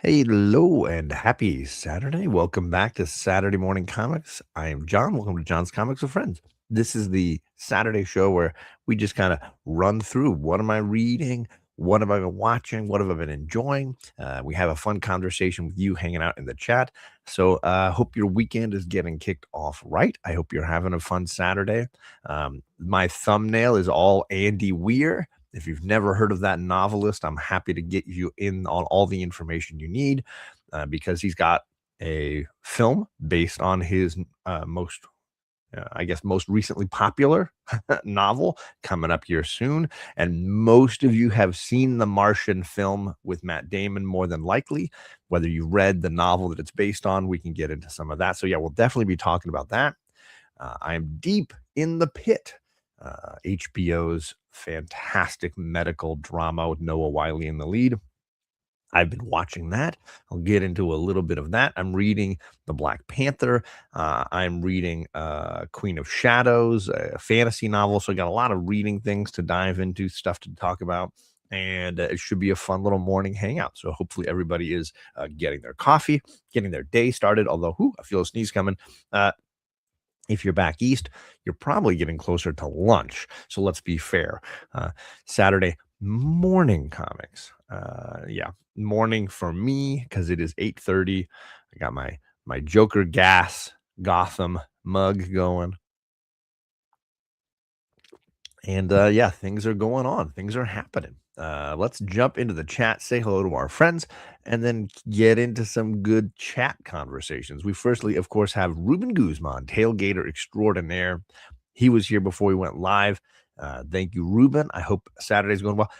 Hello and happy Saturday. Welcome back to Saturday Morning Comics. I am John. Welcome to John's Comics with Friends. This is the Saturday show where we just kind of run through what am I reading? What have I been watching? What have I been enjoying? We have a fun conversation with you hanging out in the chat. So hope your weekend is getting kicked off right. I hope you're having a fun Saturday. My thumbnail is all Andy Weir. If you've never heard of that novelist, I'm happy to get you in on all the information you need because he's got a film based on his most recently popular novel coming up here soon. And most of you have seen the Martian film with Matt Damon, more than likely. Whether you read the novel that it's based on, we can get into some of that. So, yeah, we'll definitely be talking about that. I am deep in the pit. HBO's fantastic medical drama with Noah Wyle in the lead. I've been watching that. I'll get into a little bit of that. I'm reading The Black Panther. I'm reading Queen of Shadows, a fantasy novel. So I got a lot of reading things to dive into, stuff to talk about. And it should be a fun little morning hangout. So hopefully everybody is getting their coffee, getting their day started. Although, I feel a sneeze coming. If you're back east, you're probably getting closer to lunch. So let's be fair. Saturday morning comics. Morning for me because it is 8:30. I got my Joker Gas Gotham mug going. And things are going on. Things are happening. Let's jump into the chat, say hello to our friends, and then get into some good chat conversations. We firstly, of course, have Ruben Guzman, tailgater extraordinaire. He was here before we went live. Thank you, Ruben. I hope Saturday's going well.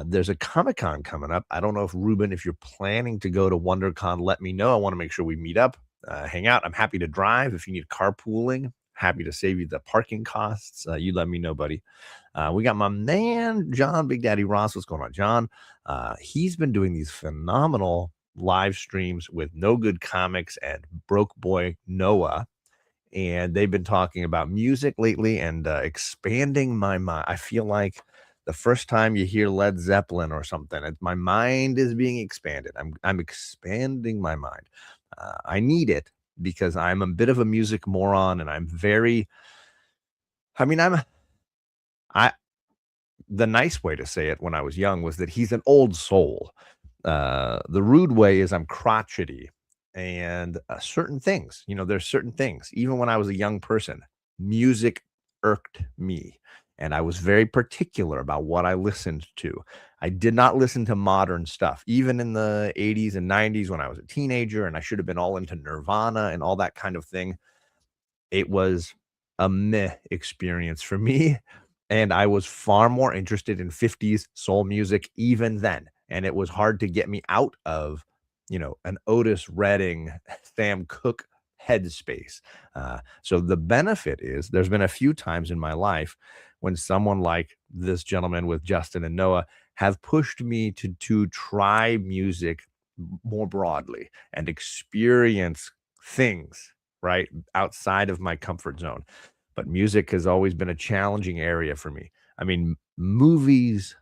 There's a Comic-Con coming up. I don't know if Ruben, if you're planning to go to WonderCon, let me know. I want to make sure we meet up, hang out. I'm happy to drive. If you need carpooling, happy to save you the parking costs. You let me know, buddy. We got my man, John, Big Daddy Ross. What's going on, John? He's been doing these phenomenal live streams with No Good Comics and Broke Boy Noah. And they've been talking about music lately and expanding my mind. I feel like the first time you hear Led Zeppelin or something, my mind is being expanded. I'm expanding my mind. I need it because I'm a bit of a music moron and I'm very, I mean, I, the nice way to say it when I was young was that he's an old soul. The rude way is I'm crotchety and certain things, there's certain things, even when I was a young person, music irked me. And I was very particular about what I listened to. I did not listen to modern stuff, even in the 80s and 90s when I was a teenager and I should have been all into Nirvana and all that kind of thing. It was a meh experience for me. And I was far more interested in 50s soul music even then. And it was hard to get me out of, an Otis Redding, Sam Cooke headspace. So the benefit is there's been a few times in my life when someone like this gentleman with Justin and Noah have pushed me to try music more broadly and experience things right outside of my comfort zone. But music has always been a challenging area for me. I mean, movies,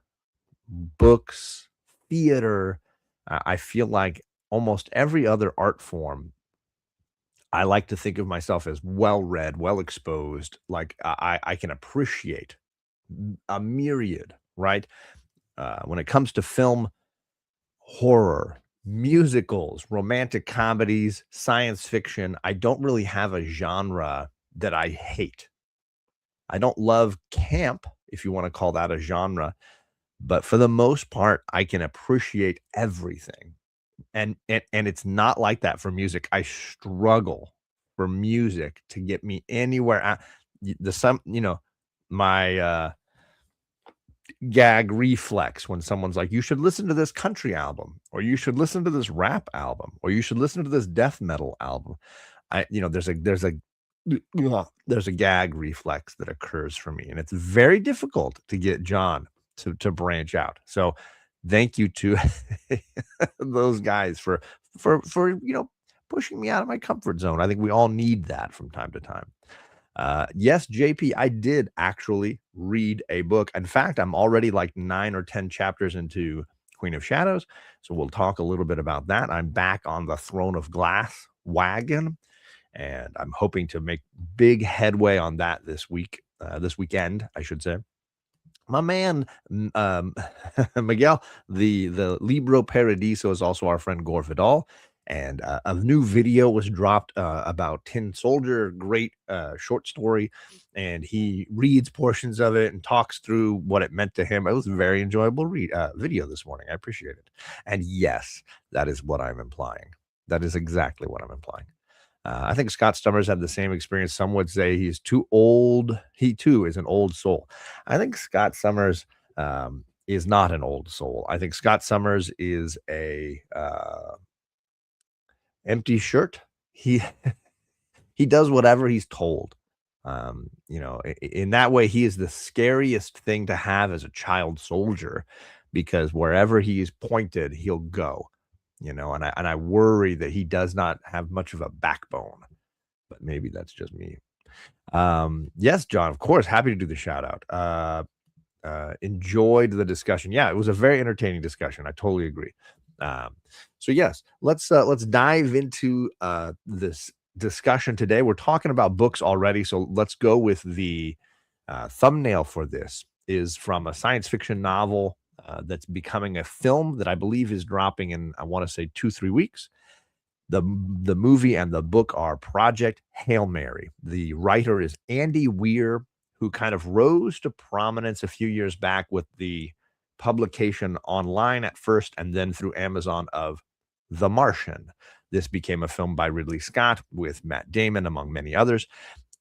books, theater, I feel like almost every other art form, I like to think of myself as well read, well exposed, like I can appreciate a myriad, right? When it comes to film, horror, musicals, romantic comedies, science fiction, I don't really have a genre that I hate. I don't love camp, if you want to call that a genre, but for the most part, I can appreciate everything. And it's not like that for music. I struggle for music to get me anywhere. My gag reflex when someone's like, you should listen to this country album, or you should listen to this rap album, or you should listen to this death metal album. There's a gag reflex that occurs for me, and it's very difficult to get John to branch out. So thank you to those guys for pushing me out of my comfort zone. I think we all need that from time to time. Yes, JP, I did actually read a book. In fact, I'm already like 9 or 10 chapters into Queen of Shadows. So we'll talk a little bit about that. I'm back on the Throne of Glass wagon, and I'm hoping to make big headway on that this weekend, I should say. My man, Miguel, the Libro Paradiso is also our friend Gore Vidal, and a new video was dropped about Tin Soldier, great short story, and he reads portions of it and talks through what it meant to him. It was a very enjoyable video this morning. I appreciate it. And yes, that is what I'm implying. That is exactly what I'm implying. I think Scott Summers had the same experience. Some would say he's too old. He too is an old soul. I think Scott Summers is not an old soul. I think Scott Summers is a empty shirt. He he does whatever he's told. In that way, he is the scariest thing to have as a child soldier, because wherever he is pointed, he'll go. And I worry that he does not have much of a backbone, but maybe that's just me. Yes, John, of course, happy to do the shout out. Enjoyed the discussion. Yeah, it was a very entertaining discussion. I totally agree. So yes, let's dive into this discussion today. We're talking about books already, so let's go with the thumbnail for this is from a science fiction novel that's becoming a film that I believe is dropping in, I want to say 2-3 weeks. The movie and the book are Project Hail Mary. The writer is Andy Weir, who kind of rose to prominence a few years back with the publication online at first and then through Amazon of The Martian. This became a film by Ridley Scott with Matt Damon, among many others,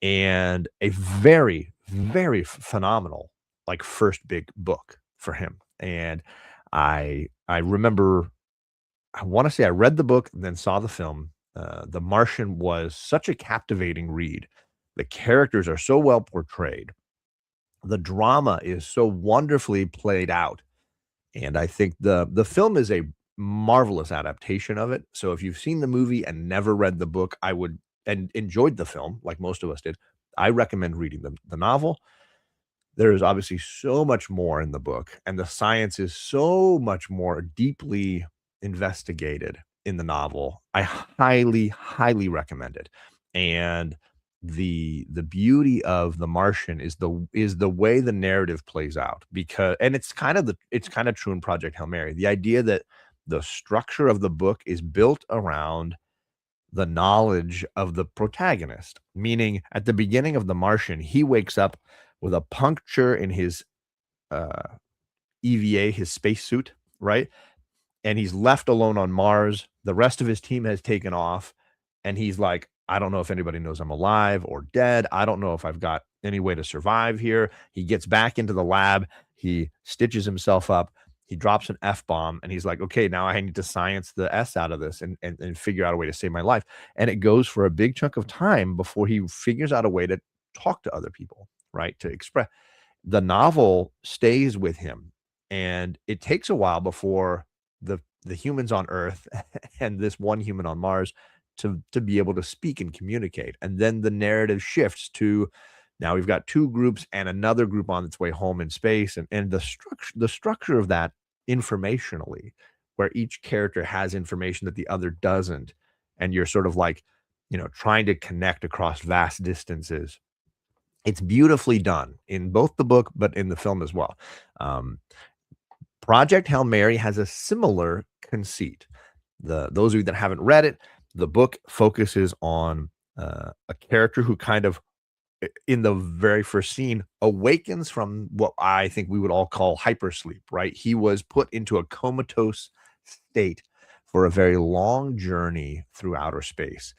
and a very, very phenomenal, like, first big book for him. And I remember, I want to say I read the book and then saw the film. The Martian was such a captivating read. The characters are so well portrayed. The drama is so wonderfully played out. And I think the film is a marvelous adaptation of it. So if you've seen the movie and never read the book, and enjoyed the film like most of us did, I recommend reading the novel. There is obviously so much more in the book, and the science is so much more deeply investigated in the novel. I highly, highly recommend it. And the beauty of The Martian is the way the narrative plays out, because and it's kind of true in Project Hail Mary. The idea that the structure of the book is built around the knowledge of the protagonist, meaning at the beginning of The Martian, he wakes up with a puncture in his uh, EVA, his spacesuit, right? And he's left alone on Mars. The rest of his team has taken off, and he's like, I don't know if anybody knows I'm alive or dead. I don't know if I've got any way to survive here. He gets back into the lab. He stitches himself up. He drops an F bomb, and he's like, okay, now I need to science the S out of this and figure out a way to save my life. And it goes for a big chunk of time before he figures out a way to talk to other people, right? To express. The novel stays with him, and it takes a while before the humans on Earth and this one human on Mars to be able to speak and communicate. And then the narrative shifts to now we've got two groups and another group on its way home in space, and the structure of that informationally, where each character has information that the other doesn't, and you're sort of like, trying to connect across vast distances. It's beautifully done in both the book, but in the film as well. Um, Project Hail Mary has a similar conceit. Those of you that haven't read it, the book focuses on a character who kind of, in the very first scene, awakens from what I think we would all call hypersleep, right? He was put into a comatose state for a very long journey through outer space.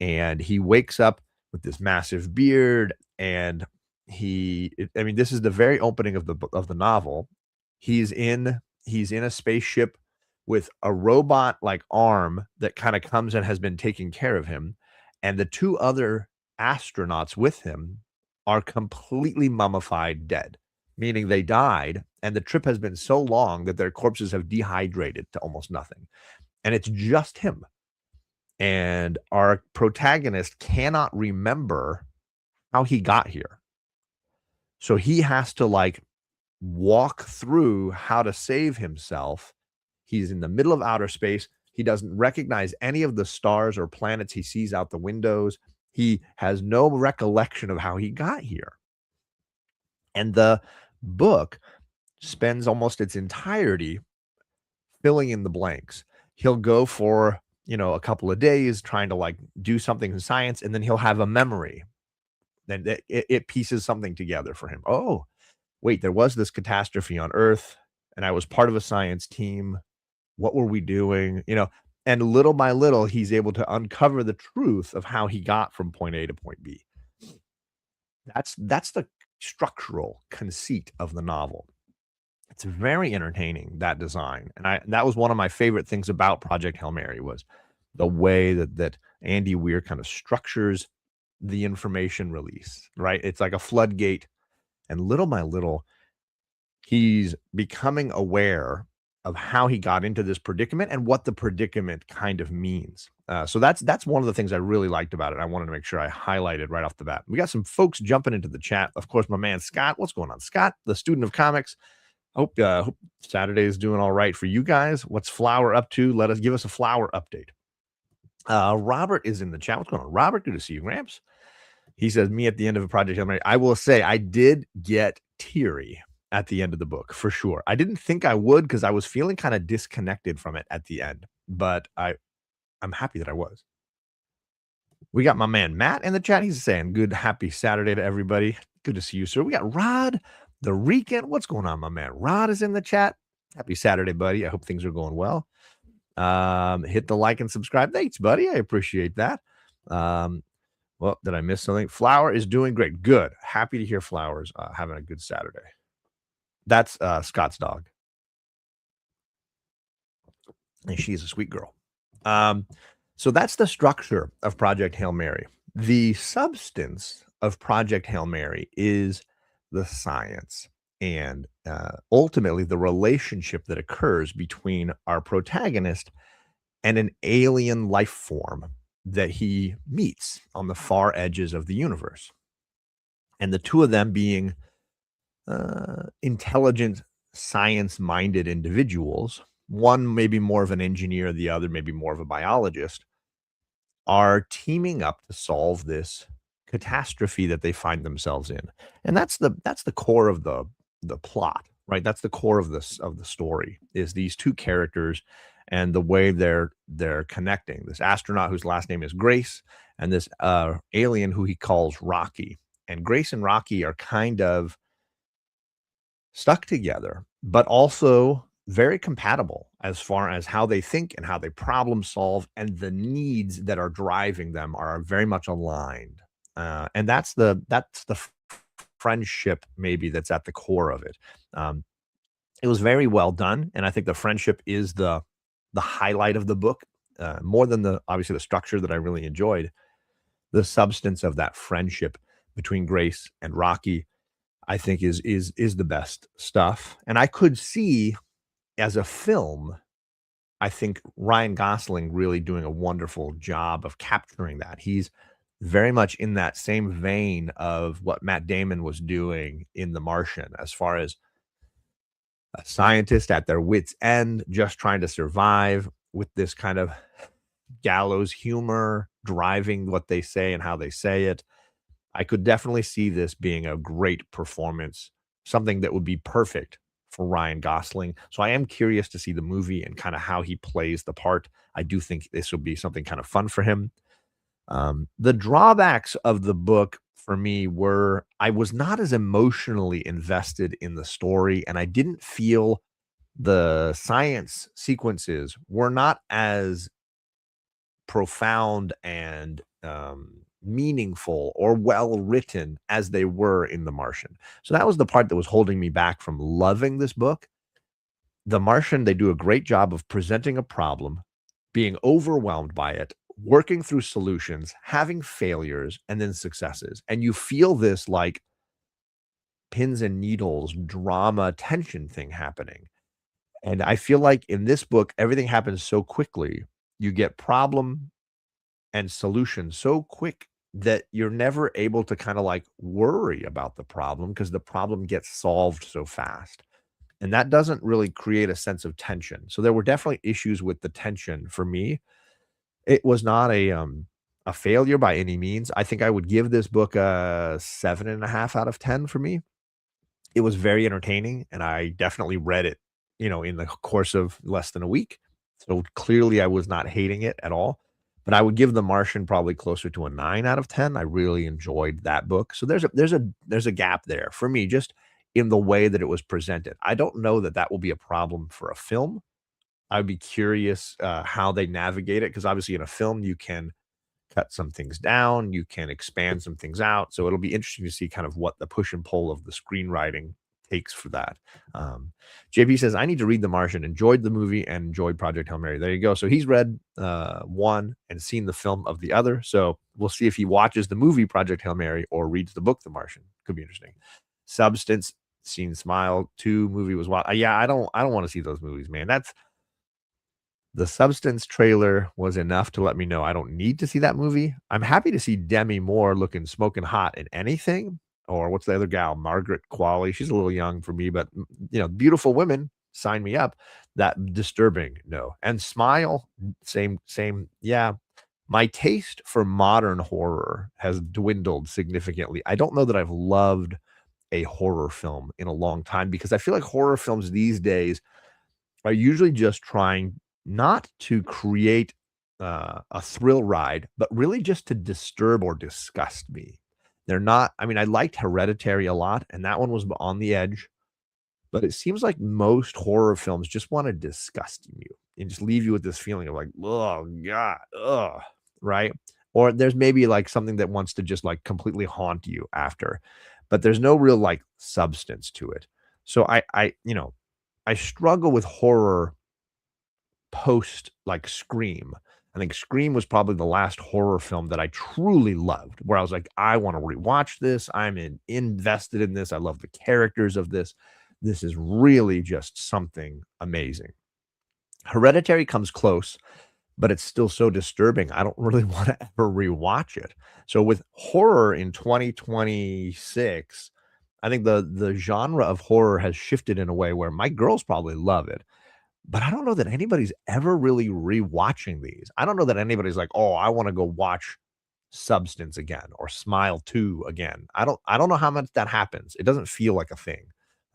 And he wakes up with this massive beard, and this is the very opening of the novel. He's in a spaceship with a robot like arm that kind of comes and has been taking care of him, and the two other astronauts with him are completely mummified dead, meaning they died, and the trip has been so long that their corpses have dehydrated to almost nothing. And it's just him. And our protagonist cannot remember how he got here. So he has to, like, walk through how to save himself He's in the middle of outer space. He doesn't recognize any of the stars or planets he sees out the windows. He has no recollection of how he got here. And the book spends almost its entirety filling in the blanks. He'll go for, a couple of days trying to like do something in science, and then he'll have a memory. Then it pieces something together for him. Oh, wait, there was this catastrophe on Earth, and I was part of a science team. What were we doing? And little by little, he's able to uncover the truth of how he got from point A to point B. That's the structural conceit of the novel. It's very entertaining, that design, and that was one of my favorite things about Project Hail Mary was the way that Andy Weir kind of structures the information release, right? It's like a floodgate, and little by little, he's becoming aware of how he got into this predicament and what the predicament kind of means. So that's one of the things I really liked about it. I wanted to make sure I highlighted right off the bat. We got some folks jumping into the chat. Of course, my man Scott. What's going on, Scott? The student of comics. Hope Saturday is doing all right for you guys. What's Flower up to? Give us a Flower update. Robert is in the chat. What's going on, Robert? Good to see you, Gramps. He says, me at the end of a Project Hail Mary. I will say I did get teary at the end of the book, for sure. I didn't think I would because I was feeling kind of disconnected from it at the end, but I'm happy that I was. We got my man Matt in the chat. He's saying, good, happy Saturday to everybody. Good to see you, sir. We got Rod, the Rican. What's going on, my man? Rod is in the chat. Happy Saturday, buddy. I hope things are going well. Hit the like and subscribe. Thanks, buddy. I appreciate that. Well, did I miss something? Flower is doing great. Good. Happy to hear Flower's having a good Saturday. That's Scott's dog. And she's a sweet girl. So that's the structure of Project Hail Mary. The substance of Project Hail Mary is the science and ultimately the relationship that occurs between our protagonist and an alien life form that he meets on the far edges of the universe. And the two of them being intelligent, science-minded individuals, one maybe more of an engineer, the other maybe more of a biologist, are teaming up to solve this catastrophe that they find themselves in. And that's the core of the plot, right? That's the core of the story, is these two characters and the way they're connecting. This astronaut whose last name is Grace, and this alien who he calls Rocky. And Grace and Rocky are kind of stuck together, but also very compatible as far as how they think and how they problem solve, and the needs that are driving them are very much aligned. And that's the friendship maybe that's at the core of it. It was very well done, and I think the friendship is the highlight of the book, more than obviously the structure that I really enjoyed. The substance of that friendship between Grace and Rocky, I think is the best stuff. And I could see, as a film, I think Ryan Gosling really doing a wonderful job of capturing that. He's very much in that same vein of what Matt Damon was doing in The Martian, as far as a scientist at their wits' end, just trying to survive, with this kind of gallows humor driving what they say and how they say it. I could definitely see this being a great performance, something that would be perfect for Ryan Gosling. So I am curious to see the movie and kind of how he plays the part. I do think this will be something kind of fun for him. The drawbacks of the book for me were I was not as emotionally invested in the story, and I didn't feel the science sequences were not as profound and meaningful or well written as they were in The Martian. So that was the part that was holding me back from loving this book. The Martian, they do a great job of presenting a problem, being overwhelmed by it, working through solutions, having failures, and then successes. And you feel this like pins and needles drama tension thing happening. And I feel like in this book, everything happens so quickly. You get problem and solution so quick that you're never able to kind of like worry about the problem, because the problem gets solved so fast. and that doesn't really create a sense of tension. So there were definitely issues with the tension for me. It was not a failure by any means. I think I would give this book a 7.5 out of 10 for me. It was very entertaining, and I definitely read it, in the course of less than a week. So clearly I was not hating it at all. But I would give The Martian probably closer to a 9 out of 10. I really enjoyed that book. So there's a gap there for me just in the way that it was presented. I don't know that that will be a problem for a film. I'd be curious how they navigate it because obviously in a film you can cut some things down, you can expand some things out. So it'll be interesting to see kind of what the push and pull of the screenwriting takes for that. Um, JP says, I need to read The Martian, enjoyed the movie and enjoyed Project Hail Mary. There you go. So he's read one and seen the film of the other. So we'll see if he watches the movie Project Hail Mary or reads the book The Martian. Could be interesting. Substance, seen Smile 2 movie was wild. Yeah, I don't want to see those movies, man. That's the Substance trailer was enough to let me know I don't need to see that movie. I'm happy to see Demi Moore looking smoking hot in anything, or what's the other gal, Margaret Qualley? She's a little young for me, but, beautiful women, sign me up. That disturbing, no. And Smile, same, yeah. My taste for modern horror has dwindled significantly. I don't know that I've loved a horror film in a long time because I feel like horror films these days are usually just trying not to create a thrill ride, but really just to disturb or disgust me. They're not, I mean, I liked Hereditary a lot, and that one was on the edge, but it seems like most horror films just want to disgust you and just leave you with this feeling of like, oh God, ugh, right? Or there's maybe like something that wants to just like completely haunt you after, but there's no real like substance to it. So I struggle with horror post like Scream. I think Scream was probably the last horror film that I truly loved, where I was like, I want to rewatch this. Invested in this. I love the characters of this. This is really just something amazing. Hereditary comes close, but it's still so disturbing. I don't really want to ever rewatch it. So with horror in 2026, I think the genre of horror has shifted in a way where my girls probably love it. But I don't know that anybody's ever really rewatching these. I don't know that anybody's like, "Oh, I wanna go watch Substance again or Smile 2 again." I don't know how much that happens. It doesn't feel like a thing.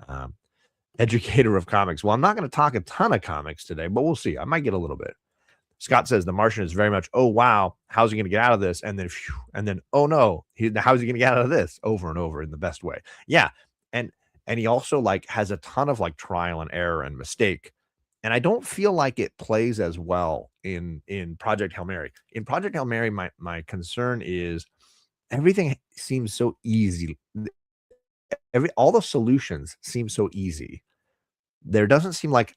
Um, Educator of comics. Well, I'm not gonna talk a ton of comics today, but we'll see. I might get a little bit. Scott says The Martian is very much, "Oh, wow, how's he gonna get out of this?" And then, phew, and then, "Oh, no, how's he gonna get out of this?" Over and over in the best way. Yeah, and and he also, like, has a ton of, like, trial and error and mistake, and I don't feel like it plays as well in Project Hail Mary. In Project Hail Mary, my concern is everything seems so easy. Every all the solutions seem so easy. There doesn't seem like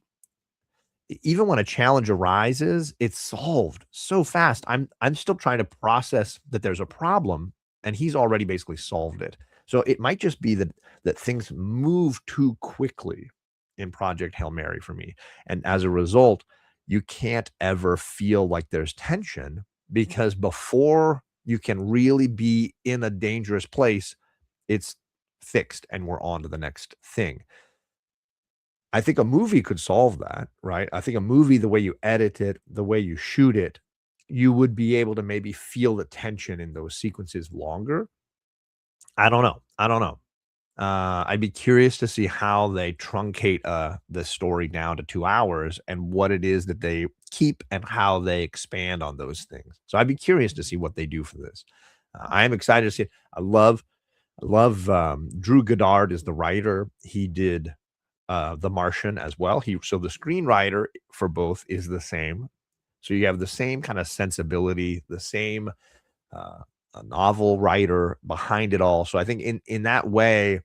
even when a challenge arises, it's solved so fast. I'm still trying to process that there's a problem, and he's already basically solved it. So it might just be that things move too quickly in Project Hail Mary for me, and as a result, you can't ever feel like there's tension because before you can really be in a dangerous place, it's fixed and we're on to the next thing. I think a movie could solve that, right? I think a movie, the way you edit it, the way you shoot it, you would be able to maybe feel the tension in those sequences longer. I don't know. I don't know. I'd be curious to see how they truncate the story down to 2 hours and what it is that they keep and how they expand on those things. So I'd be curious to see what they do for this. I am excited to see it. I love Drew Goddard is the writer. He did The Martian as well. So the screenwriter for both is the same. So you have the same kind of sensibility, the same uh, a novel writer behind it all. So I think in that way,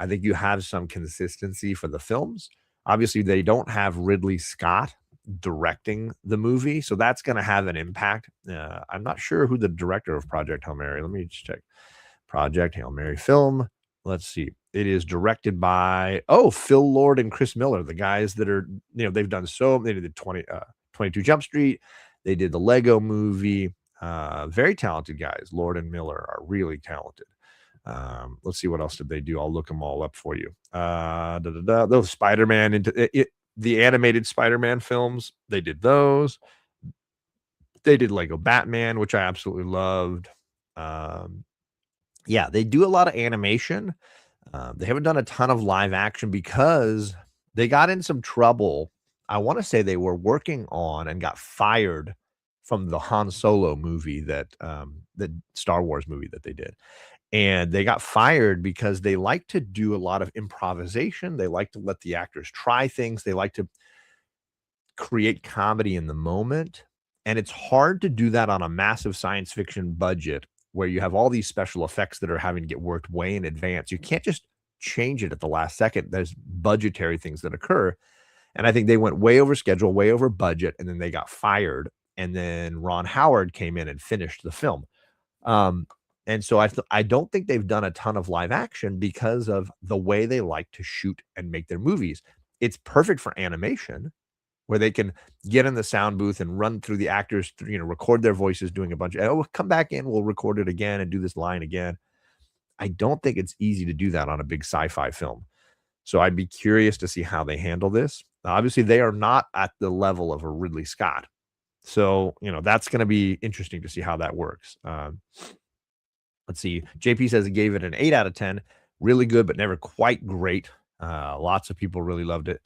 I think you have some consistency for the films. Obviously, they don't have Ridley Scott directing the movie, so that's going to have an impact. I'm not sure who the director of Project Hail Mary. Let me just check. Project Hail Mary film. Let's see. It is directed by Phil Lord and Chris Miller, the guys that are they've done they did 22 Jump Street. They did the Lego movie. Very talented guys. Lord and Miller are really talented. Let's see what else did they do. I'll look them all up for you. Those Spider-Man the animated Spider-Man films, they did those. They did Lego Batman, which I absolutely loved. Um, yeah, they do a lot of animation. They haven't done a ton of live action because they got in some trouble. I want to say they were working on and got fired from the Han Solo movie the Star Wars movie that they did. And they got fired because they like to do a lot of improvisation. They like to let the actors try things. They like to create comedy in the moment. And it's hard to do that on a massive science fiction budget where you have all these special effects that are having to get worked way in advance. You can't just change it at the last second. There's budgetary things that occur. And I think they went way over schedule, way over budget, and then they got fired. And then Ron Howard came in and finished the film. Um, and so I don't think they've done a ton of live action because of the way they like to shoot and make their movies. It's perfect for animation where they can get in the sound booth and run through the actors, record their voices doing a bunch of, oh, come back in, we'll record it again and do this line again. I don't think it's easy to do that on a big sci-fi film. So I'd be curious to see how they handle this. Obviously, they are not at the level of a Ridley Scott. So, that's going to be interesting to see how that works. Let's see. JP says he gave it an 8 out of 10. Really good, but never quite great. Lots of people really loved it.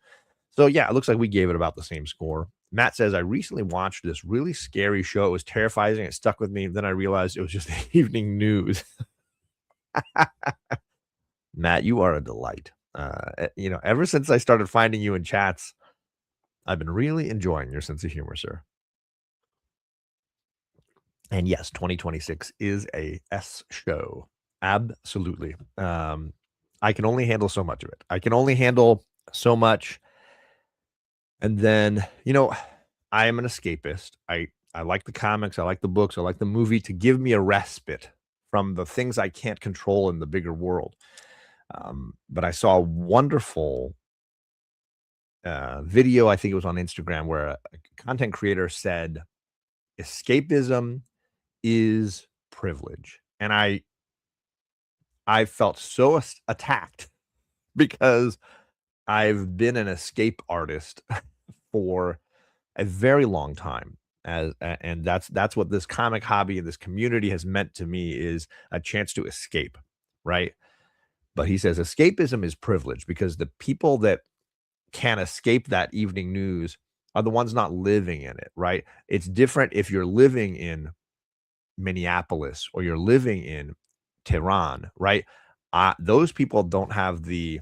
So, yeah, it looks like we gave it about the same score. Matt says, I recently watched this really scary show. It was terrifying. It stuck with me. Then I realized it was just the evening news. Matt, you are a delight. Ever since I started finding you in chats, I've been really enjoying your sense of humor, sir. And yes, 2026 is a S show. Absolutely. I can only handle so much of it. I can only handle so much. And then, I am an escapist. I like the comics. I like the books. I like the movie to give me a respite from the things I can't control in the bigger world. But I saw a wonderful video, I think it was on Instagram, where a content creator said, escapism is privilege. And I felt so attacked because I've been an escape artist for a very long time, and that's what this comic hobby and this community has meant to me, is a chance to escape, right? But he says escapism is privilege because the people that can escape that evening news are the ones not living in it, right? It's different if you're living in Minneapolis or you're living in Tehran, right? Those people don't have the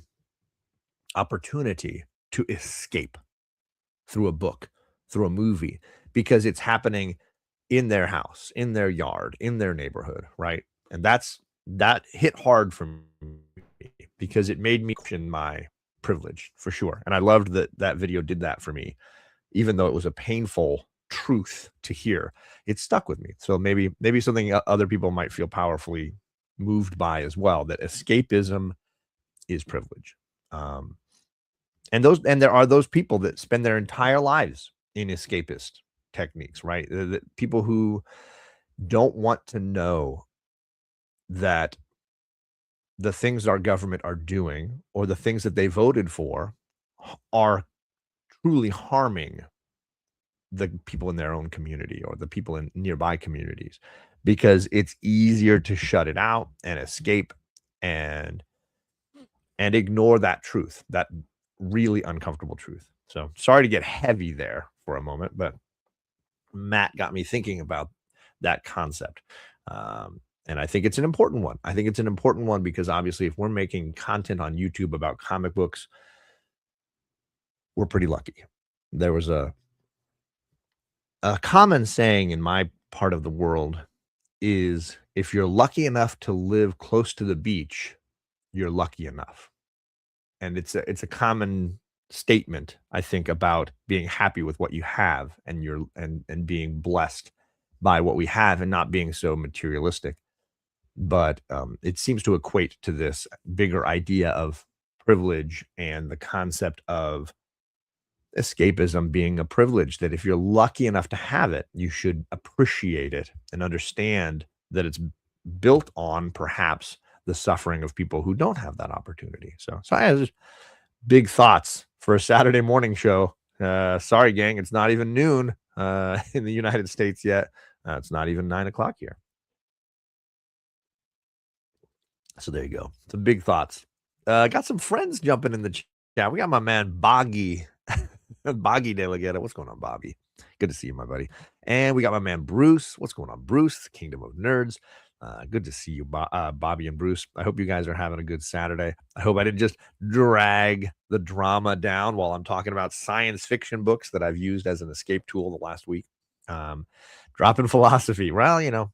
opportunity to escape through a book, through a movie, because it's happening in their house, in their yard, in their neighborhood, right? And that hit hard for me because it made me question my privilege for sure. And I loved that video did that for me, even though it was a painful truth to hear. It stuck with me. So maybe something other people might feel powerfully moved by as well, that escapism is privilege. And there are those people that spend their entire lives in escapist techniques, right? The people who don't want to know that the things our government are doing or the things that they voted for are truly harming the people in their own community or the people in nearby communities, because it's easier to shut it out and escape and ignore that truth, that really uncomfortable truth. So sorry to get heavy there for a moment, but Matt got me thinking about that concept. And I think it's an important one. I think it's an important one because obviously if we're making content on YouTube about comic books, we're pretty lucky. There was a common saying in my part of the world is, if you're lucky enough to live close to the beach, you're lucky enough. And it's a common statement, I think, about being happy with what you have and and being blessed by what we have and not being so materialistic. But it seems to equate to this bigger idea of privilege and the concept of escapism being a privilege, that if you're lucky enough to have it, you should appreciate it and understand that it's built on perhaps the suffering of people who don't have that opportunity. So I have just big thoughts for a Saturday morning show. Sorry, gang, it's not even noon in the United States yet. It's not even 9 o'clock here. So there you go. Some big thoughts. Got some friends jumping in the chat. We got my man Boggy, Boggy Delegate. What's going on, Bobby? Good to see you, my buddy. And we got my man Bruce. What's going on, Bruce? Kingdom of Nerds. Good to see you, Bobby and Bruce. I hope you guys are having a good Saturday. I hope I didn't just drag the drama down while I'm talking about science fiction books that I've used as an escape tool the last week. Dropping philosophy. Well,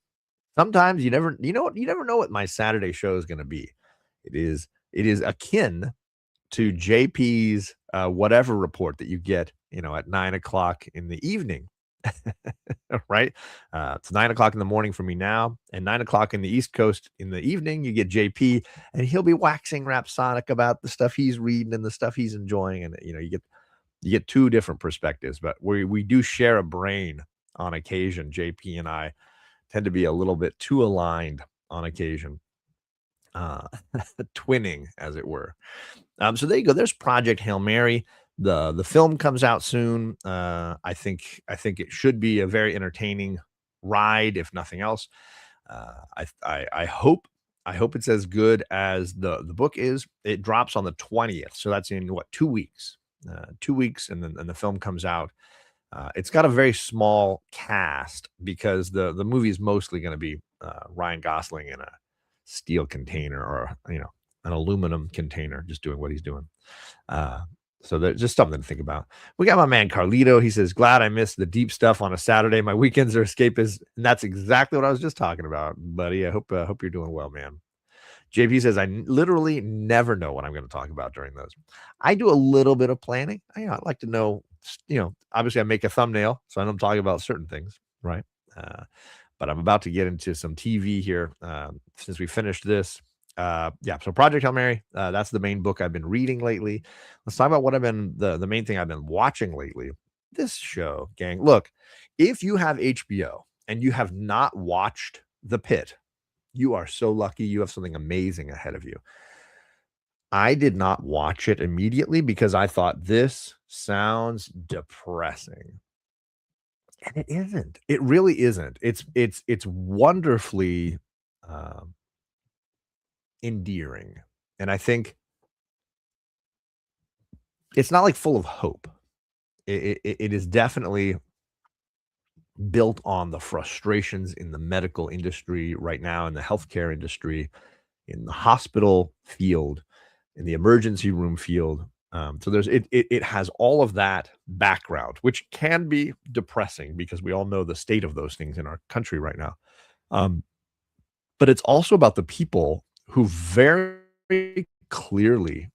sometimes you never know what my Saturday show is going to be. It is akin to JP's whatever report that you get, at 9 o'clock in the evening, right? It's 9 o'clock in the morning for me now, and 9 o'clock in the East Coast in the evening, you get JP, and he'll be waxing rhapsodic about the stuff he's reading and the stuff he's enjoying, and you get two different perspectives, but we do share a brain on occasion. JP and I tend to be a little bit too aligned on occasion, uh, twinning, as it were. So there you go. There's Project Hail Mary. The film comes out soon. I think it should be a very entertaining ride, if nothing else. I hope it's as good as the book is. It drops on the 20th, so that's in what, 2 weeks. 2 weeks, and then the film comes out. It's got a very small cast because the movie is mostly going to be Ryan Gosling in a steel container, or an aluminum container, just doing what he's doing. Uh, so there's just something to think about. We got my man Carlito. He says, "Glad I missed the deep stuff on a Saturday. My weekends are escapist," and that's exactly what I was just talking about, buddy. I hope you're doing well, man. JP says, literally never know what I'm going to talk about during those. I do a little bit of planning. I like to know, obviously I make a thumbnail, so I don't talk about certain things, right? Uh, but I'm about to get into some TV here since we finished this. Yeah, so Project Hail Mary, that's the main book I've been reading lately. Let's talk about what the main thing I've been watching lately. This show, gang. Look, if you have HBO and you have not watched The Pit, you are so lucky. You have something amazing ahead of you. I did not watch it immediately because I thought this sounds depressing. And it isn't. It really isn't. It's wonderfully um, endearing. And I think it's not like full of hope. It is definitely built on the frustrations in the medical industry right now, in the healthcare industry, in the hospital field, in the emergency room field. So it has all of that background, which can be depressing because we all know the state of those things in our country right now. Um, but it's also about the people who very clearly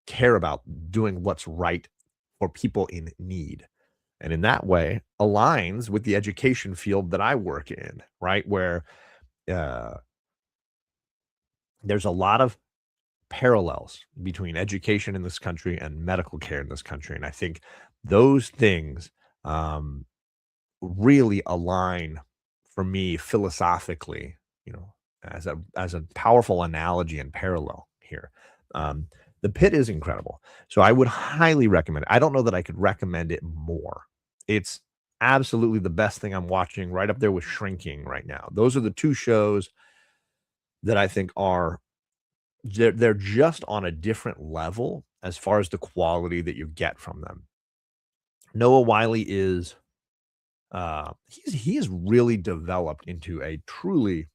care about doing what's right for people in need. And in that way, aligns with the education field that I work in, right? Where uh, there's a lot of parallels between education in this country and medical care in this country. And I think those things um, really align for me philosophically, as a powerful analogy and parallel here. Um, the Pit is incredible. So I would highly recommend it. I don't know that I could recommend it more. It's absolutely the best thing I'm watching, right up there with Shrinking right now. Those are the two shows that I think are they're just on a different level as far as the quality that you get from them. Noah Wiley is he is really developed into a truly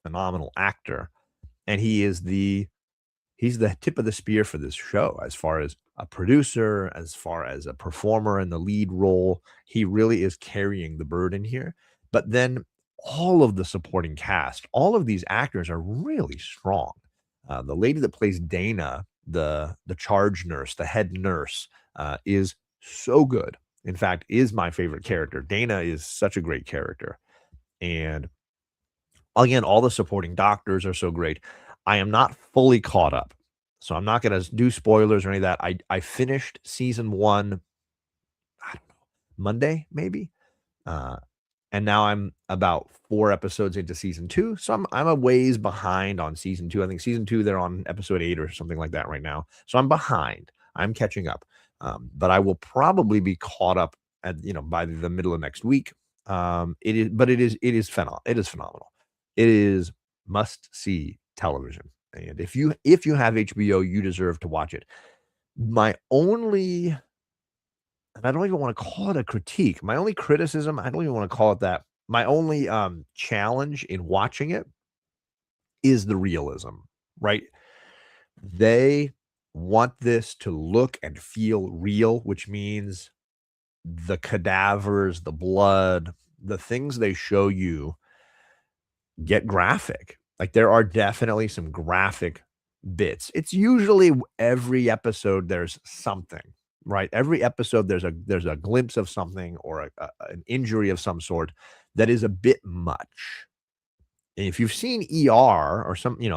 phenomenal actor, and he's the tip of the spear for this show as far as a producer, as far as a performer in the lead role. He really is carrying the burden here. But then all of the supporting cast, all of these actors are really strong. The lady that plays Dana, the charge nurse, the head nurse, is so good. In fact, is my favorite character. Dana is such a great character. And again, all the supporting doctors are so great. I am not fully caught up, so I'm not gonna do spoilers or any of that. I finished season 1, I don't know, Monday, maybe? Uh, and now I'm about 4 episodes into season 2, so I'm a ways behind on season 2. I think season 2, they're on episode 8 or something like that right now, so I'm behind. I'm catching up, but I will probably be caught up by the middle of next week. It is phenomenal. It is must-see television, and if you have HBO, you deserve to watch it. My only and I don't even wanna call it a critique. My only criticism, I don't even wanna call it that. My only, challenge in watching it is the realism, right? They want this to look and feel real, which means the cadavers, the blood, the things they show you get graphic. Like, there are definitely some graphic bits. It's usually every episode there's something, right? Every episode there's a glimpse of something or an injury of some sort that is a bit much. And if you've seen ER or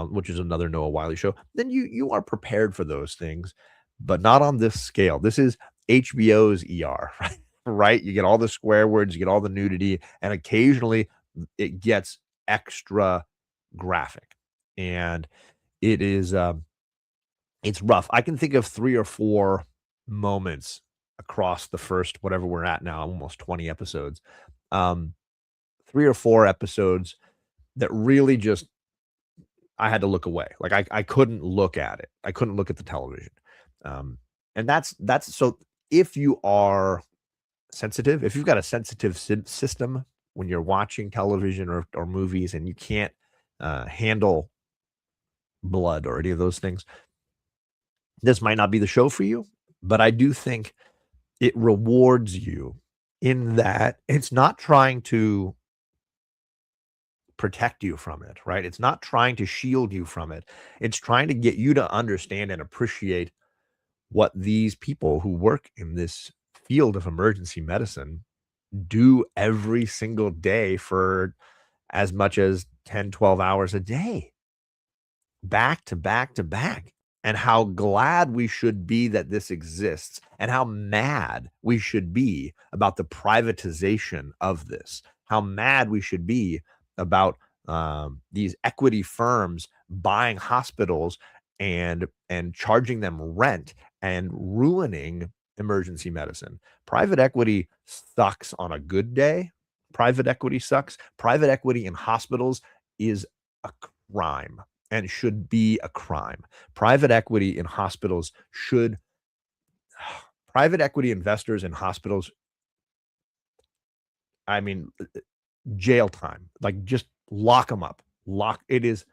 which is another Noah Wyle show, then you are prepared for those things, but not on this scale. This is HBO's ER, right? Right? You get all the swear words, you get all the nudity, and occasionally it gets extra graphic. And it is it's rough. I can think of 3 or 4 moments across the first whatever we're at now, almost 20 episodes. Um, 3 or 4 episodes that really just I had to look away. Like, I couldn't look at it. I couldn't look at the television. And that's so if you are sensitive, if you've got a sensitive system when you're watching television or movies and you can't, handle blood or any of those things, this might not be the show for you, but I do think it rewards you in that it's not trying to protect you from it, right? It's not trying to shield you from it. It's trying to get you to understand and appreciate what these people who work in this field of emergency medicine do every single day for as much as 10, 12 hours a day, back to back to back. And how glad we should be that this exists, and how mad we should be about the privatization of this. How mad we should be about these equity firms buying hospitals and charging them rent and ruining emergency medicine. Private equity sucks on a good day. Private equity sucks. Private equity in hospitals is a crime and should be a crime. Private equity in hospitals should private equity investors in hospitals, I mean, jail time. Like, just lock them up. Lock it is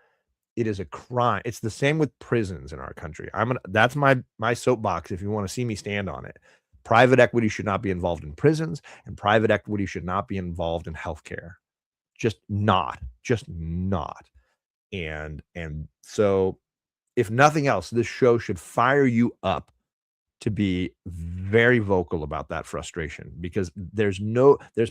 a crime. It's the same with prisons in our country. That's my soapbox if you want to see me stand on it. Private equity should not be involved in prisons, and private equity should not be involved in healthcare. Just not. Just not. And so if nothing else, this show should fire you up to be very vocal about that frustration, because there's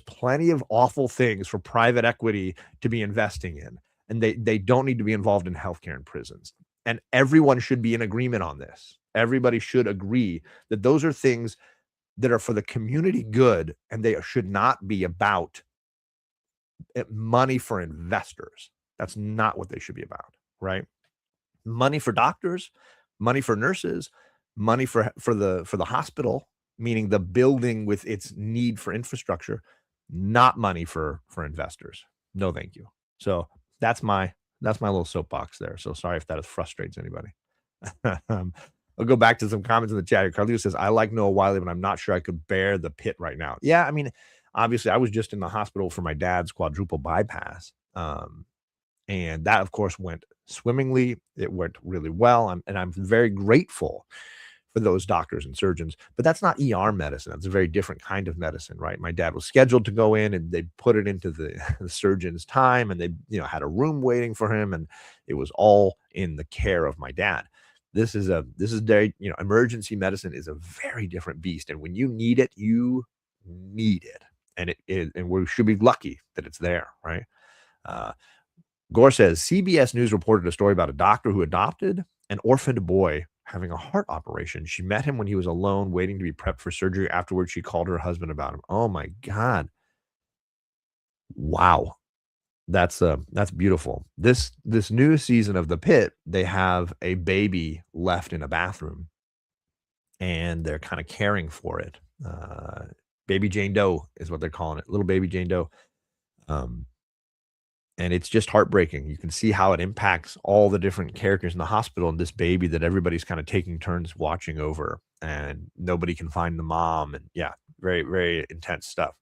plenty of awful things for private equity to be investing in, and they don't need to be involved in healthcare and prisons. And everyone should be in agreement on this. Everybody should agree that those are things that are for the community good, and they should not be about money for investors. That's not what they should be about, right? Money for doctors, money for nurses, money for the hospital, meaning the building with its need for infrastructure, not money for investors. No, thank you. So that's my little soapbox there. So sorry if that frustrates anybody. I'll go back to some comments in the chat. Carlito says, I like Noah Wiley, but I'm not sure I could bear the pit right now. Yeah, I mean, obviously, I was just in the hospital for my dad's quadruple bypass. And that, of course, went swimmingly. It went really well. And I'm very grateful for those doctors and surgeons. But that's not ER medicine. That's a very different kind of medicine, right? My dad was scheduled to go in, and they put it into the surgeon's time, and they had a room waiting for him, and it was all in the care of my dad. This is very, emergency medicine is a very different beast. And when you need it, you need it. And we should be lucky that it's there, right? Gore says, CBS News reported a story about a doctor who adopted an orphaned boy having a heart operation. She met him when he was alone, waiting to be prepped for surgery. Afterwards, she called her husband about him. Oh my God. Wow. That's beautiful. This new season of The Pit, they have a baby left in a bathroom, and they're kinda caring for it. Baby Jane Doe is what they're calling it, little baby Jane Doe. Um, and it's just heartbreaking. You can see how it impacts all the different characters in the hospital and this baby that everybody's kinda taking turns watching over, and nobody can find the mom, and yeah, very, very intense stuff.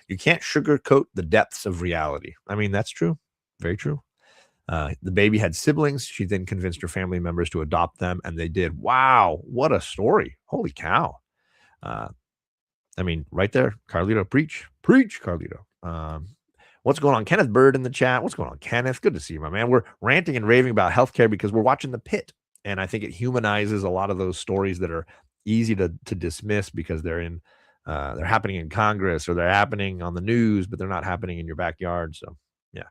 You can't sugarcoat the depths of reality. I mean, that's true. Very true. The baby had siblings. She then convinced her family members to adopt them, and they did. Wow, what a story. Holy cow. Uh, I mean, right there, Carlito, preach, preach, Carlito. What's going on? Kenneth Bird in the chat. What's going on, Kenneth? Good to see you, my man. We're ranting and raving about healthcare because we're watching The Pit, and I think it humanizes a lot of those stories that are easy to dismiss because they're happening in Congress or they're happening on the news, but they're not happening in your backyard. So, yeah.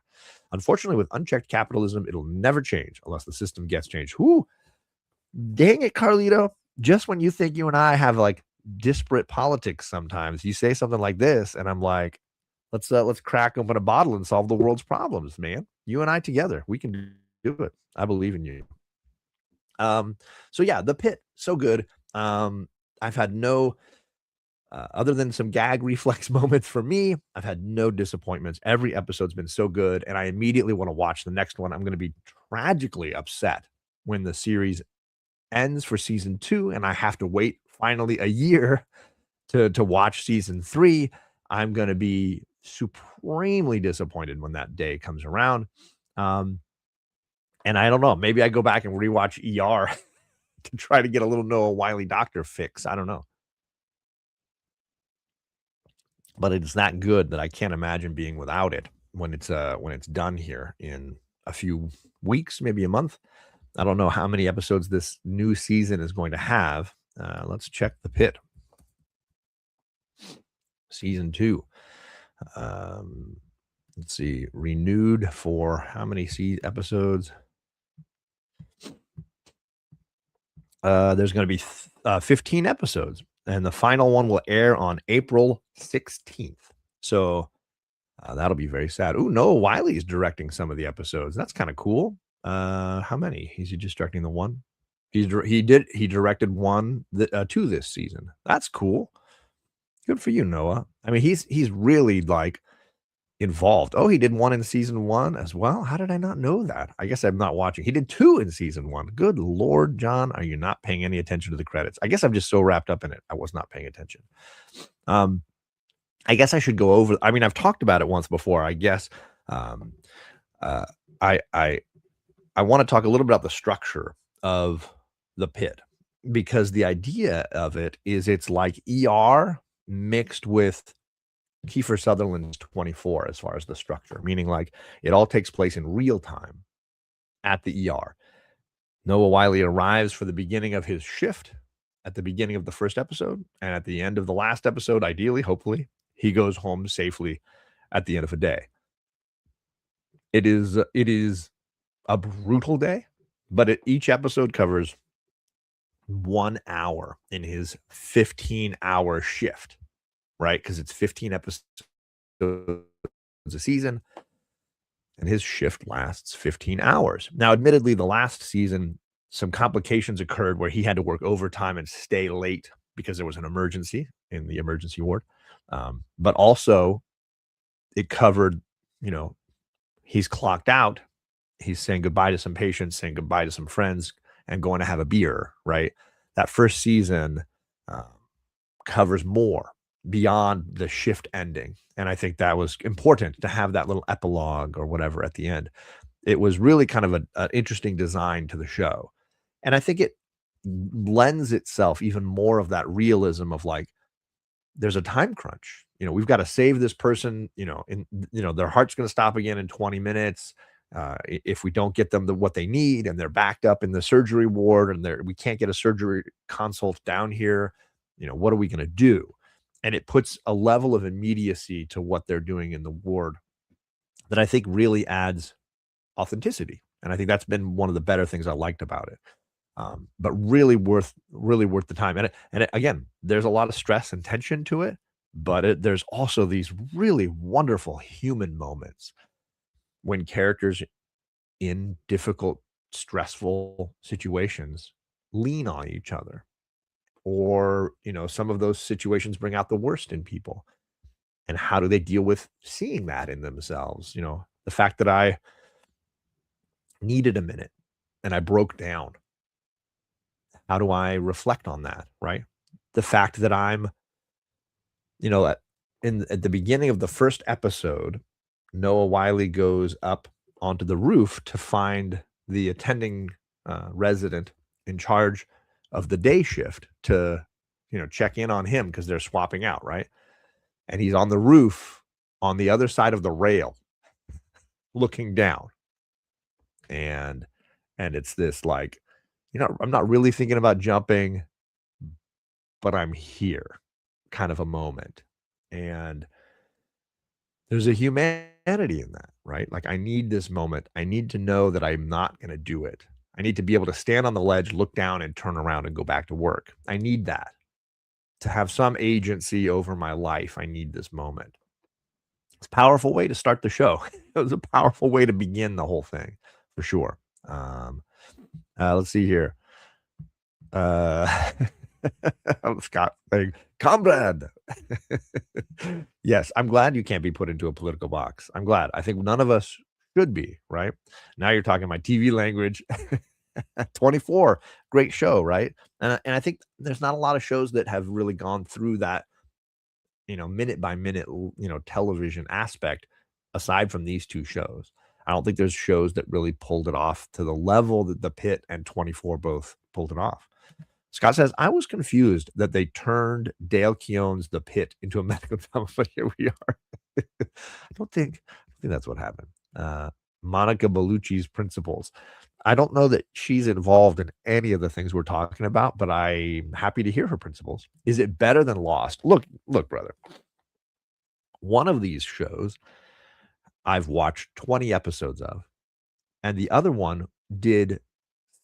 Unfortunately, with unchecked capitalism, it'll never change unless the system gets changed. Whoo, dang it, Carlito. Just when you think you and I have like disparate politics sometimes, you say something like this, and I'm like, let's crack open a bottle and solve the world's problems, man. You and I together, we can do it. I believe in you. So yeah, The Pit, so good. I've had no other than some gag reflex moments for me, I've had no disappointments. Every episode's been so good, and I immediately want to watch the next one. I'm going to be tragically upset when the series ends for season 2, and I have to wait finally a year to watch season 3. I'm going to be supremely disappointed when that day comes around. Um, and I don't know, maybe I go back and rewatch ER to try to get a little Noah Wiley doctor fix. I don't know. But it's that good that I can't imagine being without it when it's done here in a few weeks, maybe a month. I don't know how many episodes this new season is going to have. Let's check The Pit. Season 2. Um, let's see, renewed for how many episodes? There's going to be 15 episodes, and the final one will air on April 16th. So that'll be very sad. Ooh, Noah Wiley is directing some of the episodes. That's kind of cool. How many? Is he just directing the one? He directed one, two this season. That's cool. Good for you, Noah. I mean, he's really like involved. Oh, he did one in season 1 as well? How did I not know that? I guess I'm not watching. He did 2 in season 1. Good Lord, John, are you not paying any attention to the credits? I guess I'm just so wrapped up in it, I was not paying attention. I guess I should go over I mean, I've talked about it once before. I guess, um, uh, I wanna talk a little bit about the structure of The Pit, because the idea of it is it's like ER mixed with Kiefer Sutherland's 24 as far as the structure, meaning like it all takes place in real time at the ER. Noah Wiley arrives for the beginning of his shift at the beginning of the first episode, and at the end of the last episode, ideally, hopefully, he goes home safely at the end of a day. It is a brutal day, but each episode covers 1 hour in his 15-hour shift, right? Because it's 15 episodes a season, and his shift lasts 15 hours. Now, admittedly, the last season, some complications occurred where he had to work overtime and stay late because there was an emergency in the emergency ward. But also, it covered, you know, he's clocked out, he's saying goodbye to some patients, saying goodbye to some friends, and going to have a beer, right? That first season uh, covers more beyond the shift ending. And I think that was important to have that little epilogue or whatever at the end. It was really kind of an interesting design to the show. And I think it lends itself even more of that realism of like, there's a time crunch. We've got to save this person, their heart's going to stop again in 20 minutes. If we don't get them what they need and they're backed up in the surgery ward and we can't get a surgery consult down here, what are we going to do? And it puts a level of immediacy to what they're doing in the ward that I think really adds authenticity. And I think that's been one of the better things I liked about it. But really worth the time. And again, there's a lot of stress and tension to it, but there's also these really wonderful human moments when characters in difficult, stressful situations lean on each other, or some of those situations bring out the worst in people, and how do they deal with seeing that in themselves? The fact that I needed a minute and I broke down, how do I reflect on that, right? The fact that I'm you know at, at the beginning of the first episode, Noah Wiley goes up onto the roof to find the attending resident in charge of the day shift to check in on him because they're swapping out, right? And he's on the roof on the other side of the rail looking down, and it's this, like, I'm not really thinking about jumping, but I'm here kind of a moment. And there's a humanity in that, right? Like, I need this moment. I need to know that I'm not going to do it. I need to be able to stand on the ledge, look down, and turn around and go back to work. I need that to have some agency over my life. I need this moment. It's a powerful way to start the show. It was a powerful way to begin the whole thing, for sure. Um, let's see here. Uh, Scott saying, "Comrade." Yes, I'm glad you can't be put into a political box. I'm glad. I think none of us should be, right? Now you're talking my TV language. 24, great show, right? And I think there's not a lot of shows that have really gone through that, minute by minute, television aspect aside from these two shows. I don't think there's shows that really pulled it off to the level that The Pit and 24 both pulled it off. Scott says, I was confused that they turned Dale Keown's The Pit into a medical drama, but here we are. I don't think that's what happened. Monica Bellucci's Principles. I don't know that she's involved in any of the things we're talking about, but I'm happy to hear her principles. Is it better than Lost? Look, brother. One of these shows I've watched 20 episodes of, and the other one did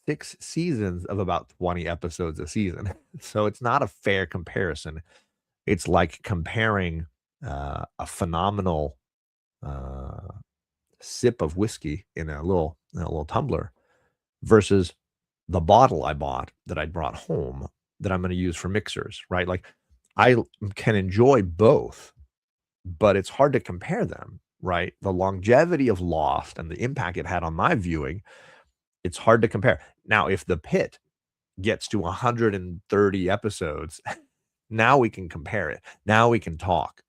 6 seasons of about 20 episodes a season. So it's not a fair comparison. It's like comparing a phenomenal uh, sip of whiskey in a little tumbler versus the bottle I bought that I brought home that I'm going to use for mixers, right? Like, I can enjoy both, but it's hard to compare them, right? The longevity of Lost and the impact it had on my viewing, it's hard to compare. Now, if The Pit gets to 130 episodes, now we can compare it. Now we can talk.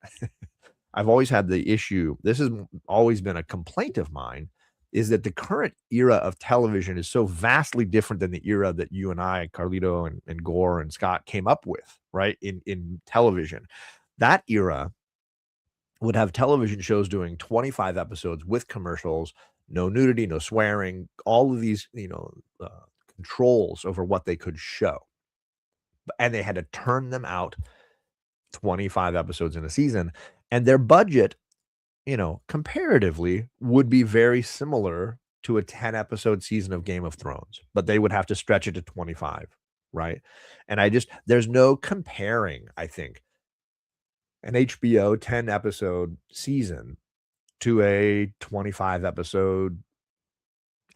I've always had the issue. This has always been a complaint of mine, is that the current era of television is so vastly different than the era that you and I, Carlito and Gore and Scott came up with, right? In television. That era would have television shows doing 25 episodes with commercials, no nudity, no swearing, all of these, controls over what they could show. And they had to turn them out 25 episodes in a season. And their budget, comparatively would be very similar to a 10-episode season of Game of Thrones, but they would have to stretch it to 25, right? And there's no comparing, I think, an HBO 10-episode season to a 25-episode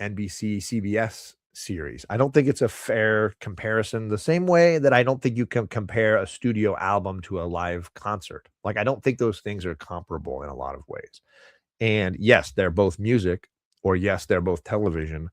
NBC CBS series. I don't think it's a fair comparison, the same way that I don't think you can compare a studio album to a live concert. Like, I don't think those things are comparable in a lot of ways. And yes, they're both music, or yes, they're both television,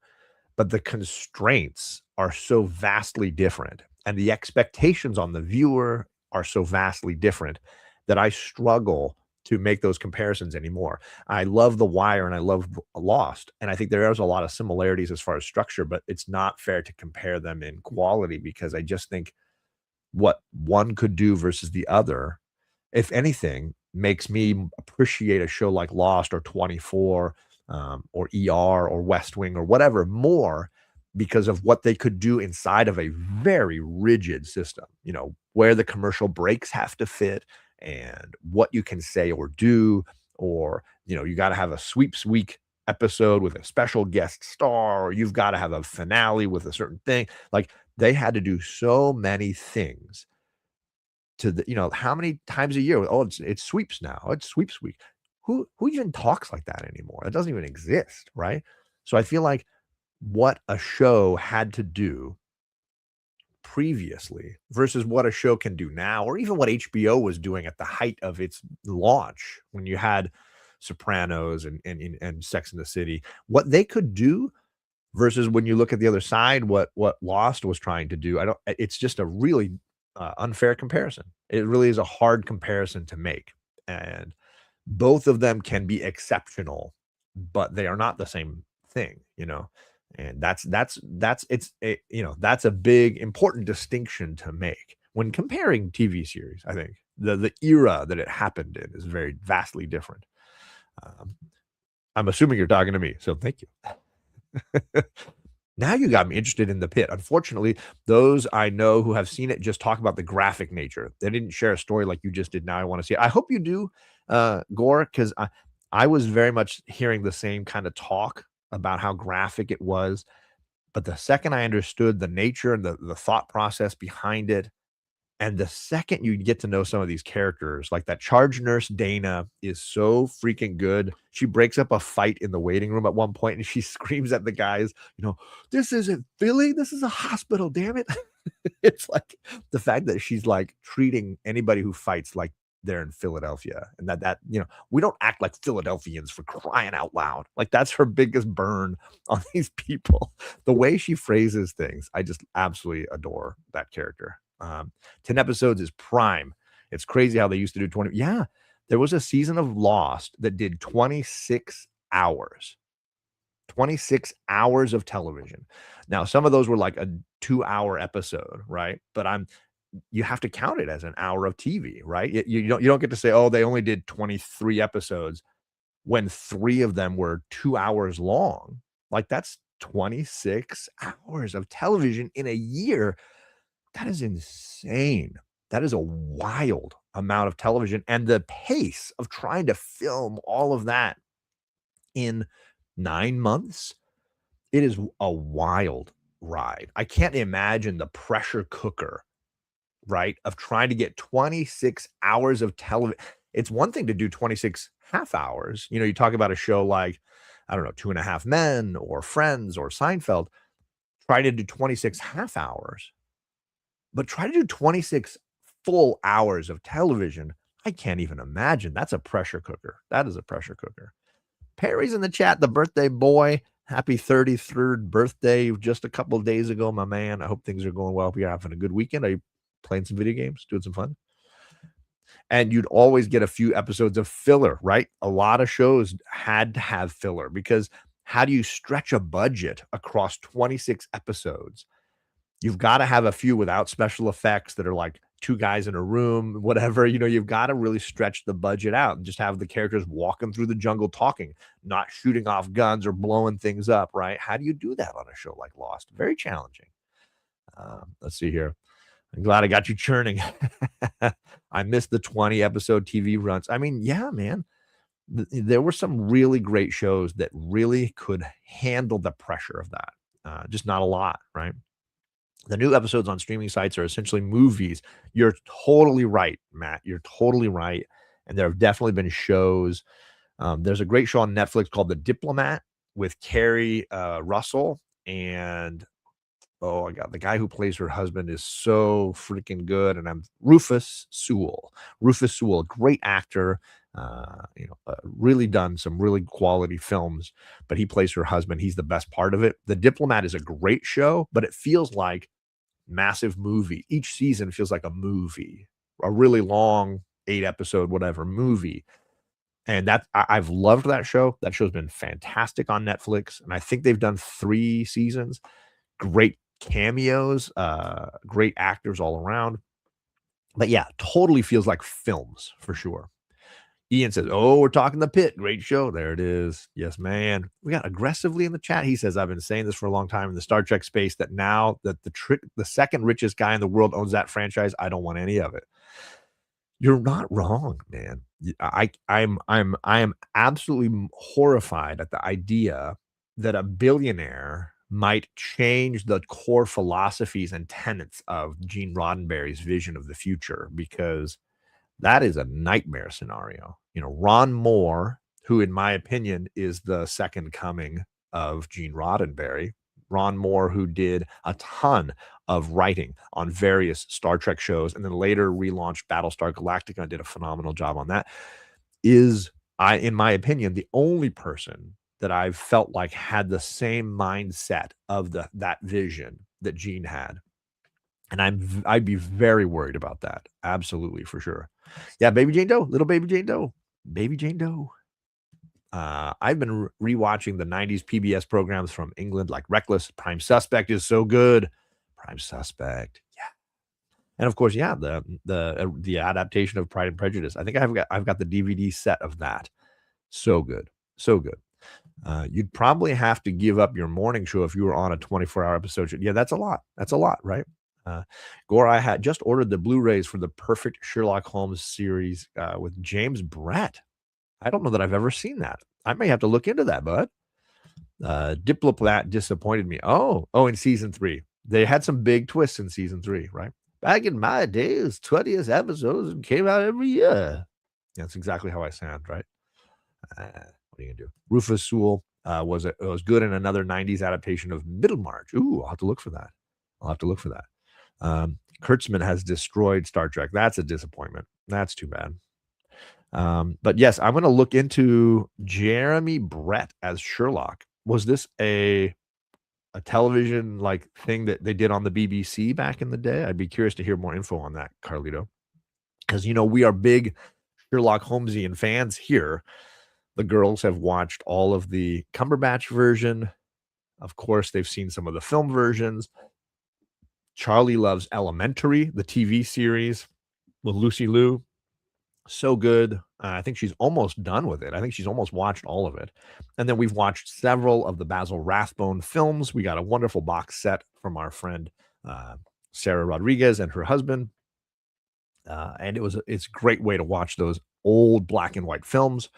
but the constraints are so vastly different, and the expectations on the viewer are so vastly different that I struggle to make those comparisons anymore. I love The Wire and I love Lost, and I think there is a lot of similarities as far as structure, but it's not fair to compare them in quality, because I just think what one could do versus the other, if anything, makes me appreciate a show like Lost or 24, or ER or West Wing or whatever more, because of what they could do inside of a very rigid system, where the commercial breaks have to fit and what you can say or do, or, you got to have a sweeps week episode with a special guest star, or you've got to have a finale with a certain thing. Like, they had to do so many things to the, how many times a year? Oh, it's sweeps now. Oh, it's sweeps week. Who even talks like that anymore? It doesn't even exist, right? So I feel like what a show had to do previously versus what a show can do now, or even what HBO was doing at the height of its launch when you had Sopranos and Sex in the City, what they could do versus when you look at the other side, what Lost was trying to do. I don't. It's just a really unfair comparison. It really is a hard comparison to make, and both of them can be exceptional, but they are not the same thing. And that's a big important distinction to make when comparing TV series. I think the era that it happened in is very vastly different. Um, I'm assuming you're talking to me, so thank you. Now you got me interested in The Pit. Unfortunately, those I know who have seen it just talk about the graphic nature. They didn't share a story like you just did. Now I want to see it. I hope you do, Gore, because I was very much hearing the same kind of talk about how graphic it was. But the second I understood the nature and the thought process behind it, and the second you get to know some of these characters, like that charge nurse Dana is so freaking good. She breaks up a fight in the waiting room at one point and she screams at the guys, this isn't Philly. This is a hospital, damn it. It's like the fact that she's like treating anybody who fights like they're in Philadelphia, and we don't act like Philadelphians, for crying out loud. Like that's her biggest burn on these people. The way she phrases things, I just absolutely adore that character. 10 episodes is prime. It's crazy how they used to do 20. Yeah, there was a season of Lost that did 26 hours. 26 hours of television. Now, some of those were like a 2-hour episode, right? But you have to count it as an hour of TV, right? You don't get to say, oh, they only did 23 episodes when 3 of them were 2 hours long. Like that's 26 hours of television in a year. That is insane. That is a wild amount of television, and the pace of trying to film all of that in 9 months, it is a wild ride. I can't imagine the pressure cooker, right, of trying to get 26 hours of television. It's one thing to do 26 half hours. You talk about a show like, I don't know, Two and a Half Men or Friends or Seinfeld. Try to do 26 half hours. But try to do 26 full hours of television. I can't even imagine. That's a pressure cooker. That is a pressure cooker. Perry's in the chat, the birthday boy. Happy 33rd birthday just a couple of days ago, my man. I hope things are going well. Hope you're having a good weekend. Are you playing some video games, doing some fun? And you'd always get a few episodes of filler, right? A lot of shows had to have filler because how do you stretch a budget across 26 episodes? You've got to have a few without special effects that are like 2 guys in a room, whatever. You've got to really stretch the budget out and just have the characters walking through the jungle talking, not shooting off guns or blowing things up, right? How do you do that on a show like Lost? Very challenging. Let's see here. I'm glad I got you churning. I missed the 20 episode TV runs. I mean, yeah, man. There were some really great shows that really could handle the pressure of that. Just not a lot, right? The new episodes on streaming sites are essentially movies. You're totally right, Matt. You're totally right. And there have definitely been shows. There's a great show on Netflix called The Diplomat with Carrie Russell. And, oh, my God, the guy who plays her husband is so freaking good. And I'm Rufus Sewell. Rufus Sewell, great actor. Really done some really quality films, but he plays her husband. He's the best part of it. The Diplomat is a great show, but it feels like massive movie. Each season feels like a movie, a really long 8-episode, whatever movie. And I've loved that show. That show's been fantastic on Netflix. And I think they've done 3 seasons. Great cameos, great actors all around. But yeah, totally feels like films for sure. Ian says, oh, we're talking The Pit. Great show. There it is. Yes, man. We got aggressively in the chat. He says, I've been saying this for a long time in the Star Trek space that now that the second richest guy in the world owns that franchise, I don't want any of it. You're not wrong, man. I am absolutely horrified at the idea that a billionaire might change the core philosophies and tenets of Gene Roddenberry's vision of the future, because that is a nightmare scenario. Ron Moore, who in my opinion is the second coming of Gene Roddenberry, Ron Moore, who did a ton of writing on various Star Trek shows and then later relaunched Battlestar Galactica and did a phenomenal job on that, is, in my opinion, the only person that I've felt like had the same mindset of that vision that Gene had. And I'd be very worried about that. Absolutely, for sure. Yeah, Baby Jane Doe, little Baby Jane Doe, Baby Jane Doe. I've been rewatching the 90s PBS programs from England, like Reckless. Prime Suspect is so good. Prime Suspect, yeah. And of course, yeah, the adaptation of Pride and Prejudice. I think I've got the DVD set of that. So good, so good. You'd probably have to give up your morning show if you were on a 24-hour episode. Yeah, that's a lot. That's a lot, right? Gore, I had just ordered the Blu-rays for the Perfect Sherlock Holmes series with James Brett. I don't know that I've ever seen that. I may have to look into that, bud. Diplomat disappointed me. Oh, in season 3. They had some big twists in season 3, right? Back in my days, 20th episodes came out every year. That's exactly how I sound, right? What are you gonna do? Rufus Sewell was good in another 90s adaptation of Middlemarch. Ooh, I'll have to look for that. Kurtzman has destroyed Star Trek. That's a disappointment. That's too bad. But yes, I'm going to look into Jeremy Brett as Sherlock. Was this a television like thing that they did on the BBC back in the day? I'd be curious to hear more info on that, Carlito, because we are big Sherlock Holmesian fans here. The girls have watched all of the Cumberbatch version. Of course, they've seen some of the film versions. Charlie loves Elementary, the TV series with Lucy Liu. So good. I think she's almost done with it. I think she's almost watched all of it. And then we've watched several of the Basil Rathbone films. We got a wonderful box set from our friend Sarah Rodriguez and her husband. And it's a great way to watch those old black and white films.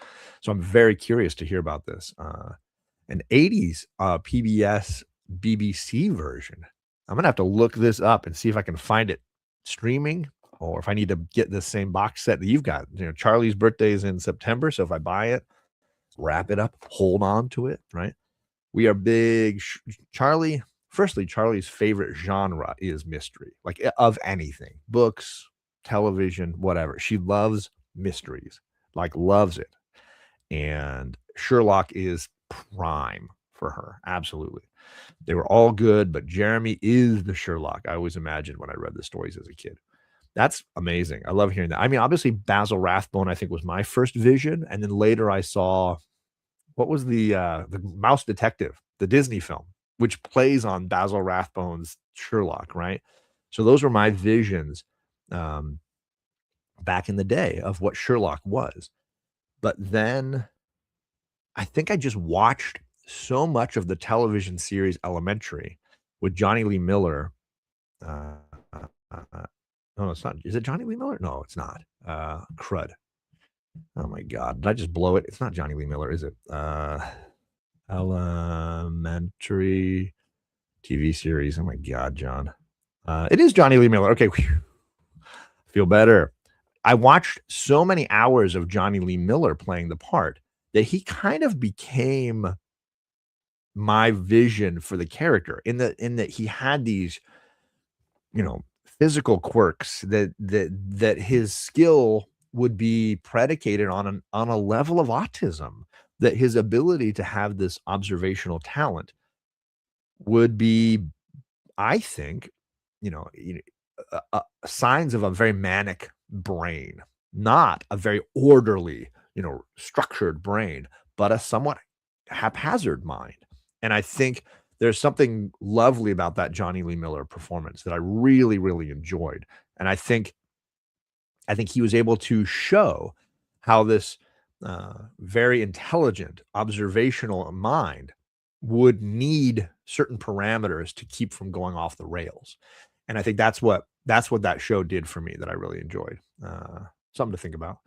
So I'm very curious to hear about this. An 80s PBS BBC version. I'm going to have to look this up and see if I can find it streaming, or if I need to get the same box set that you've got. Charlie's birthday is in September, so if I buy it, wrap it up, hold on to it, right? We are big Charlie. Firstly, Charlie's favorite genre is mystery, like of anything, books, television, whatever. She loves mysteries, like loves it. And Sherlock is prime for her. Absolutely. They were all good, but Jeremy is the Sherlock I always imagined when I read the stories as a kid. That's amazing. I love hearing that. I mean, obviously, Basil Rathbone, I think, was my first vision. And then later I saw, what was the Mouse Detective, the Disney film, which plays on Basil Rathbone's Sherlock, right? So those were my visions back in the day of what Sherlock was. But then I think I just watched so much of the television series Elementary with Johnny Lee Miller. No, it's not. Is it Johnny Lee Miller? No, it's not. Crud. Oh my God. Did I just blow it? It's not Johnny Lee Miller, is it? Elementary TV series. Oh my God, John. It is Johnny Lee Miller. Okay. Feel better. I watched so many hours of Johnny Lee Miller playing the part that he kind of became my vision for the character in that he had these, physical quirks that his skill would be predicated on a level of autism, that his ability to have this observational talent would be, I think, signs of a very manic brain, not a very orderly, structured brain, but a somewhat haphazard mind. And I think there's something lovely about that Johnny Lee Miller performance that I really, really enjoyed. And I think he was able to show how this very intelligent, observational mind would need certain parameters to keep from going off the rails. And I think that's what that show did for me that I really enjoyed. Something to think about.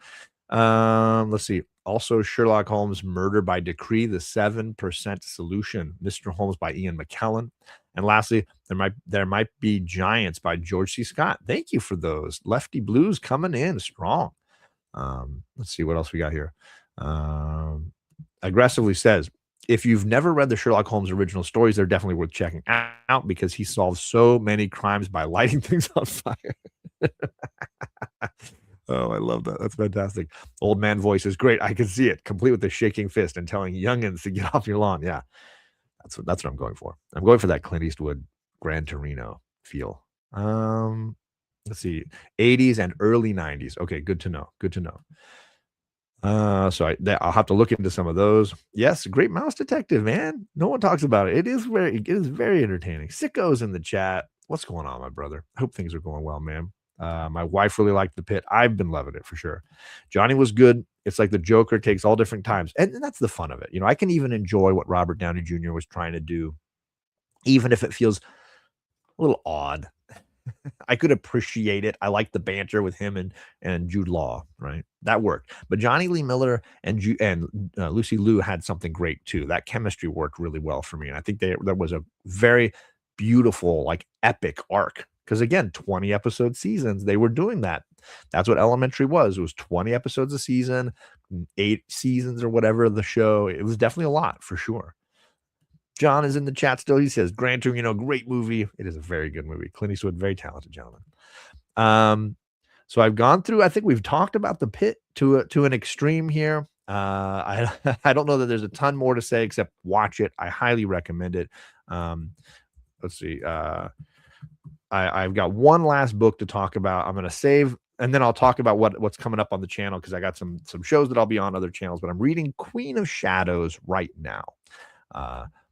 Let's see. Also, Sherlock Holmes Murder by Decree, The 7% Solution, Mr. Holmes by Ian McKellen. And lastly, there might be Giants by George C. Scott. Thank you for those. Lefty Blues coming in strong. Let's see what else we got here. Um, Aggressively says, if you've never read the Sherlock Holmes original stories, they're definitely worth checking out because he solves so many crimes by lighting things on fire. Oh, I love that. That's fantastic. Old man voice is great. I can see it, complete with the shaking fist and telling youngins to get off your lawn. Yeah, that's what I'm going for. I'm going for that Clint Eastwood Gran Torino feel. Let's see, 80s and early 90s. Okay, good to know. Good to know. I'll have to look into some of those. Yes, Great Mouse Detective, man. No one talks about it. It is very entertaining. Sickos in the chat. What's going on, my brother? I hope things are going well, man. My wife really liked The Pit. I've been loving it for sure. Johnny was good. It's like the Joker takes all different times, and that's the fun of it. I can even enjoy what Robert Downey Jr. was trying to do, even if it feels a little odd. I could appreciate it. I like the banter with him and Jude Law, right? That worked. But Johnny Lee Miller and Lucy Liu had something great too. That chemistry worked really well for me, and I think there was a very beautiful, like epic arc. Because again, 20 episode seasons, they were doing that. That's what Elementary was. It was 20 episodes a season, 8 seasons or whatever of the show. It was definitely a lot for sure. John is in the chat still. He says, Gran Torino, great movie. It is a very good movie. Clint Eastwood, very talented gentleman. So I've gone through, I think we've talked about The Pit to an extreme here. I don't know that there's a ton more to say except watch it. I highly recommend it. Let's see. I've got one last book to talk about. I'm going to save, and then I'll talk about what's coming up on the channel because I got some shows that I'll be on other channels, but I'm reading Queen of Shadows right now.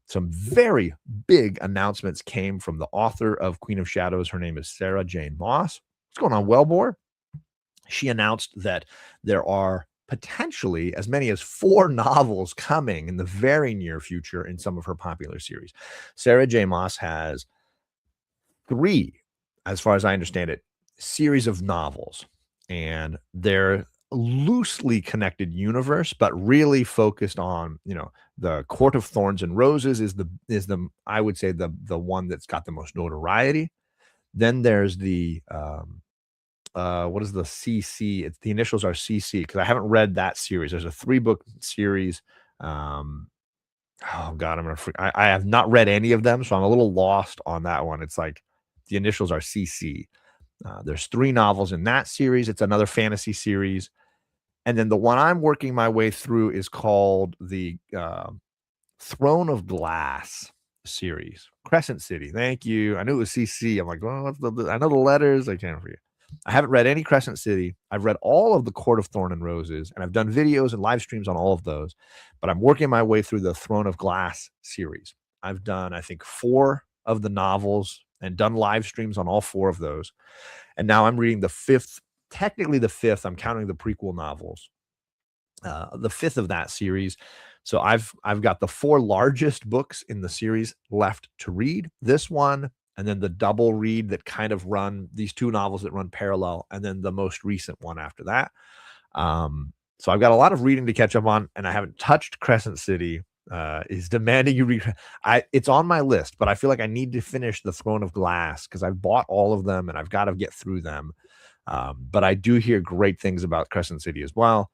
Some very big announcements came from the author of Queen of Shadows. Her name is Sarah Jane Moss. What's going on, Wellbore? She announced that there are potentially as many as 4 novels coming in the very near future in some of her popular series. Sarah J. Moss has 3, as far as I understand it, series of novels, and they're loosely connected universe, but really focused on, the Court of Thorns and Roses is the I would say the one that's got the most notoriety. Then there's the what is the CC? It's the initials are CC because I haven't read that series. There's a 3-book series. Oh God, I have not read any of them, so I'm a little lost on that one. It's like the initials are CC. There's 3 novels in that series. It's another fantasy series. And then the one I'm working my way through is called the Throne of Glass series. Crescent City. Thank you. I knew it was CC. I'm like, well, I know the letters. I can't forget. I haven't read any Crescent City. I've read all of the Court of Thorn and Roses, and I've done videos and live streams on all of those. But I'm working my way through the Throne of Glass series. I've done, I think, 4 of the novels and done live streams on all 4 of those. And now I'm reading the 5th, technically the 5th. I'm counting the prequel novels. The 5th of that series. So I've got the 4 largest books in the series left to read. This one, and then the double read that kind of run these 2 novels that run parallel, and then the most recent one after that. So I've got a lot of reading to catch up on, and I haven't touched Crescent City. Is demanding you read. It's on my list, but I feel like I need to finish the Throne of Glass because I've bought all of them and I've got to get through them. But I do hear great things about Crescent City as well.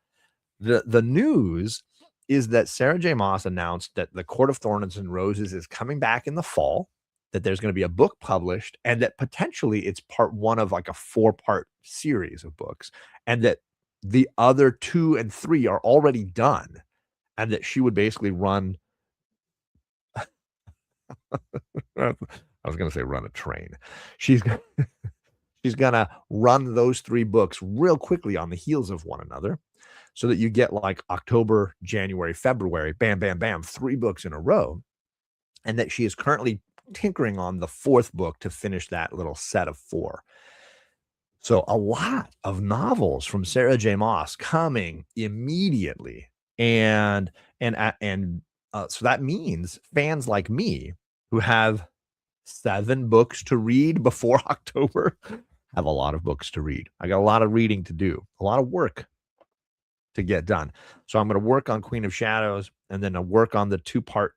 The news is that Sarah J. Moss announced that the Court of Thorns and Roses is coming back in the fall, that there's going to be a book published, and that potentially it's part 1 of like a 4-part series of books, and that the other 2 and 3 are already done, and that she would basically run I was going to say run a train. She's gonna run those 3 books real quickly on the heels of one another, so that you get like October, January, February, bam, bam, bam, 3 books in a row. And that she is currently tinkering on the 4th book to finish that little set of 4. So a lot of novels from Sarah J. Moss coming immediately. And so that means fans like me who have 7 books to read before October have a lot of books to read. I got a lot of reading to do, a lot of work. to get done. So I'm going to work on Queen of Shadows, and then I'll work on the two-part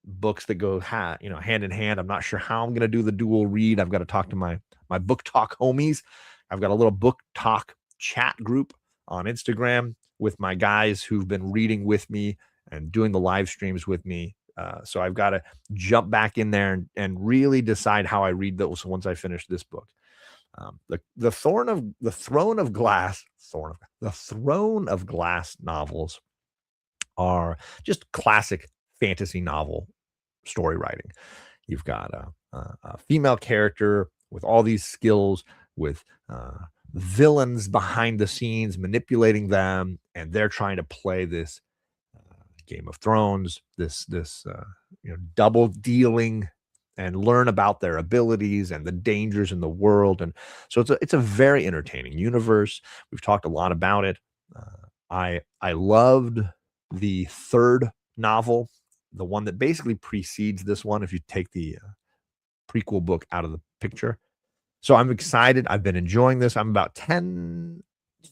books that go hand in hand. I'm not sure how I'm going to do the dual read. I've got to talk to my book talk homies. I've got a little book talk chat group on Instagram with my guys who've been reading with me and doing the live streams with me. So I've got to jump back in there and really decide how I read those once I finish this book. The Throne of Glass novels are just classic fantasy novel story writing. You've got a female character with all these skills, with villains behind the scenes manipulating them, and they're trying to play this Game of Thrones, this double dealing, and learn about their abilities and the dangers in the world. And so it's a very entertaining universe. We've talked a lot about it. I loved the third novel, the one that basically precedes this one, if you take the prequel book out of the picture. So I'm excited. I've been enjoying this. I'm about 10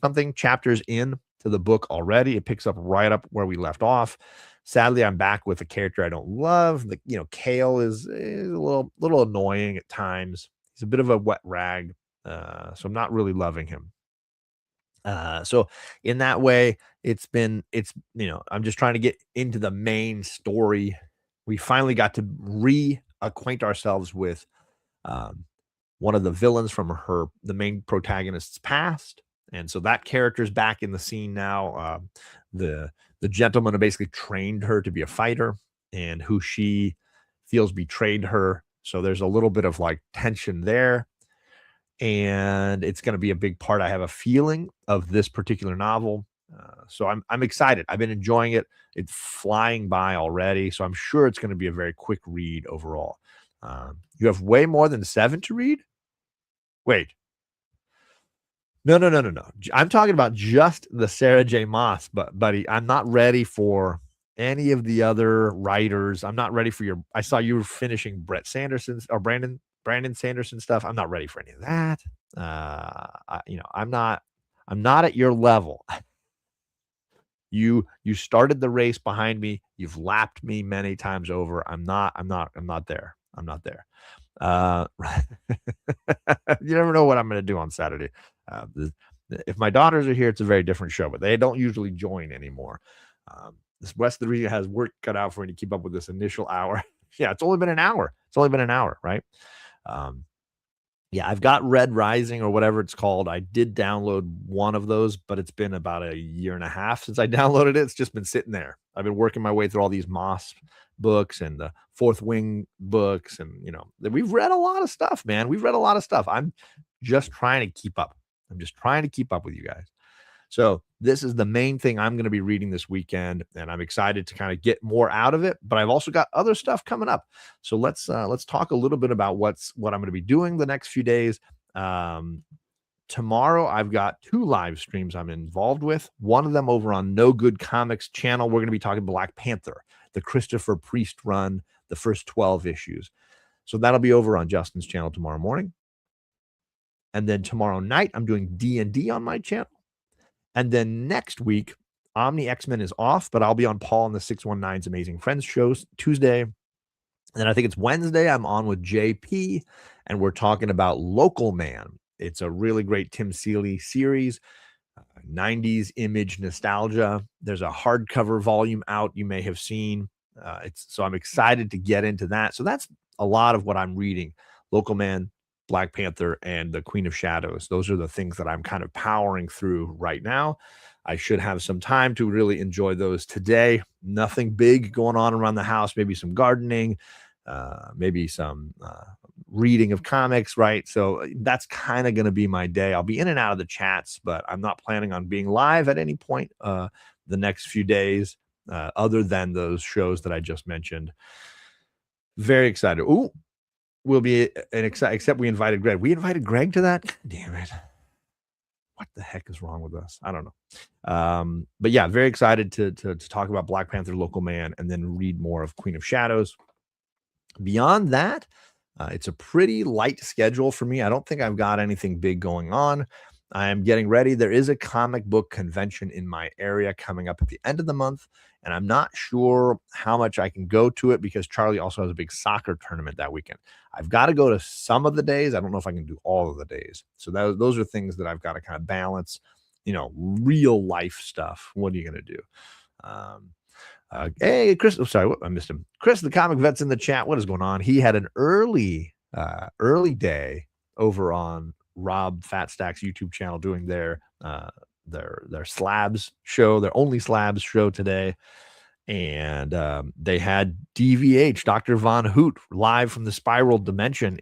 something chapters in to the book already. It picks up right up where we left off. Sadly, I'm back with a character I don't love. Kale is a little annoying at times. He's a bit of a wet rag, so I'm not really loving him. So in that way, I'm just trying to get into the main story. We finally got to reacquaint ourselves with one of the villains from the main protagonist's past. And so that character's back in the scene now. The gentleman who basically trained her to be a fighter, and who she feels betrayed her. So there's a little bit of like tension there. And it's going to be a big part, I have a feeling, of this particular novel. So I'm excited. I've been enjoying it. It's flying by already. So I'm sure it's going to be a very quick read overall. You have way more than 7 to read? Wait. No. I'm talking about just the Sarah J. Maas, but buddy, I'm not ready for any of the other writers. I'm not ready for I saw you were finishing Brett Sanderson's or Brandon Sanderson stuff. I'm not ready for any of that. I'm not at your level. You started the race behind me. You've lapped me many times over. I'm not there. I'm not there. You never know what I'm going to do on Saturday. If my daughters are here, it's a very different show, but they don't usually join anymore. This West of the region has work cut out for me to keep up with this initial hour. Yeah, it's only been an hour. Right? Yeah, I've got Red Rising or whatever it's called. I did download one of those, but it's been about a year and a half since I downloaded it. It's just been sitting there. I've been working my way through all these Moss books and the Fourth Wing books, and we've read a lot of stuff, man. We've read a lot of stuff. I'm just trying to keep up. With you guys. So this is the main thing I'm going to be reading this weekend, and I'm excited to kind of get more out of it. But I've also got other stuff coming up. So let's talk a little bit about what I'm going to be doing the next few days. Tomorrow I've got 2 live streams I'm involved with. One of them over on No Good Comics channel. We're going to be talking Black Panther, the Christopher Priest run, the first 12 issues. So that'll be over on Justin's channel tomorrow morning. And then tomorrow night, I'm doing D&D on my channel. And then next week, Omni X-Men is off, but I'll be on Paul and the 619's Amazing Friends shows Tuesday. And then I think it's Wednesday, I'm on with JP, and we're talking about Local Man. It's a really great Tim Seeley series, 90s image nostalgia. There's a hardcover volume out you may have seen. So I'm excited to get into that. So that's a lot of what I'm reading. Local Man, Black Panther, and the Queen of Shadows. Those are the things that I'm kind of powering through right now. I should have some time to really enjoy those today. Nothing big going on around the house. Maybe some gardening, maybe some reading of comics, right? So that's kind of going to be my day. I'll be in and out of the chats, but I'm not planning on being live at any point the next few days, other than those shows that I just mentioned. Very excited. Ooh. Will be except we invited Greg. We invited Greg to that? God damn it. What the heck is wrong with us? I don't know. But yeah, very excited to talk about Black Panther, Local Man, and then read more of Queen of Shadows. Beyond that, it's a pretty light schedule for me. I don't think I've got anything big going on. I am getting ready. There is a comic book convention in my area coming up at the end of the month, and I'm not sure how much I can go to it because Charlie also has a big soccer tournament that weekend. I've got to go to some of the days. I don't know if I can do all of the days. So those are things that I've got to kind of balance, real life stuff. What are you going to do? Hey, Chris. Oh, sorry, I missed him. Chris, the comic vet's in the chat. What is going on? He had an early day over on Rob Fatstack's YouTube channel doing their slabs show, their only slabs show today. And they had DVH, Dr. Von Hoot, live from the spiral dimension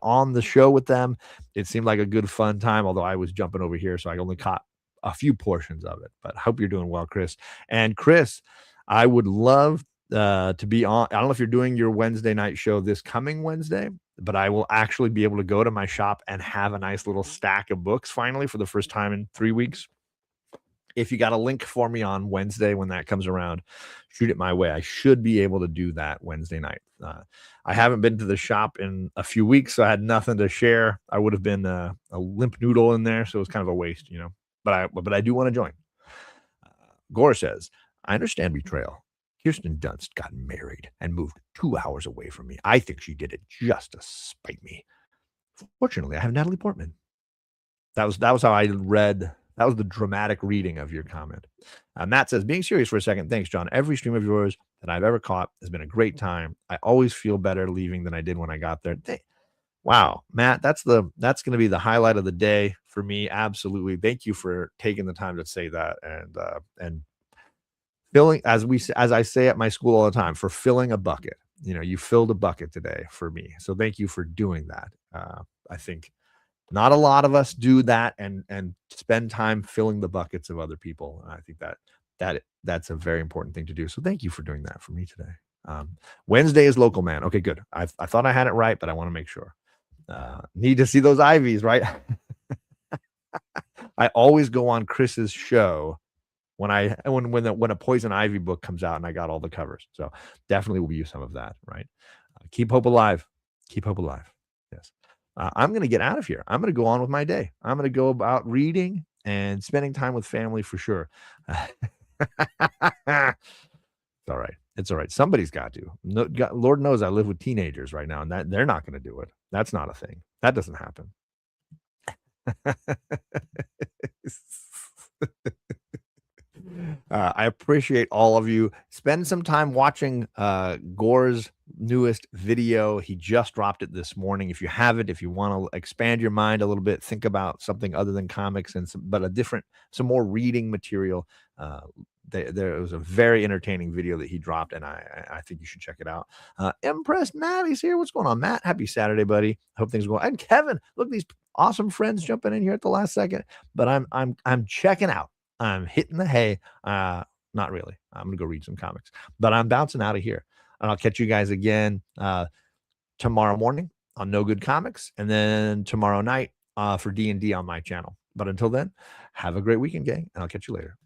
on the show with them. It seemed like a good fun time, although I was jumping over here, so I only caught a few portions of it. But I hope you're doing well, Chris. And Chris, I would love to be on. I don't know if you're doing your Wednesday night show this coming Wednesday, but I will actually be able to go to my shop and have a nice little stack of books finally for the first time in 3 weeks. If you got a link for me on Wednesday when that comes around, shoot it my way. I should be able to do that Wednesday night. I haven't been to the shop in a few weeks, so I had nothing to share. I would have been a limp noodle in there, so it was kind of a waste, But I do want to join. Gore says, I understand betrayal. Kirsten Dunst got married and moved 2 hours away from me. I think she did it just to spite me. Fortunately, I have Natalie Portman. That was how I read. That was the dramatic reading of your comment. Matt says, being serious for a second, thanks, John. Every stream of yours that I've ever caught has been a great time. I always feel better leaving than I did when I got there. Wow, Matt, that's going to be the highlight of the day for me. Absolutely. Thank you for taking the time to say that and filling, as I say at my school all the time, for filling a bucket. You filled a bucket today for me. So thank you for doing that. I think not a lot of us do that and spend time filling the buckets of other people. And I think that's a very important thing to do. So thank you for doing that for me today. Wednesday is local man. Okay, good. I thought I had it right, but I want to make sure. Need to see those Ivies, right? I always go on Chris's show when a Poison Ivy book comes out and I got all the covers. So definitely will use some of that, right? Keep hope alive. Keep hope alive. Yes. I'm going to get out of here. I'm going to go on with my day. I'm going to go about reading and spending time with family for sure. It's all right. It's all right. Somebody's got to. Lord knows I live with teenagers right now, and that they're not going to do it. That's not a thing. That doesn't happen. I appreciate all of you. Spend some time watching Gore's newest video. He just dropped it this morning. If you have it, if you want to expand your mind a little bit, think about something other than comics and some more reading material. There was a very entertaining video that he dropped, and I think you should check it out. Impressed Matt's here. What's going on, Matt? Happy Saturday, buddy. Hope things are going. And Kevin, look, these awesome friends jumping in here at the last second. But I'm checking out. I'm hitting the hay. Not really. I'm gonna go read some comics, but I'm bouncing out of here, and I'll catch you guys again tomorrow morning on No Good Comics, and then tomorrow night for D&D on my channel. But until then, have a great weekend, gang, and I'll catch you later.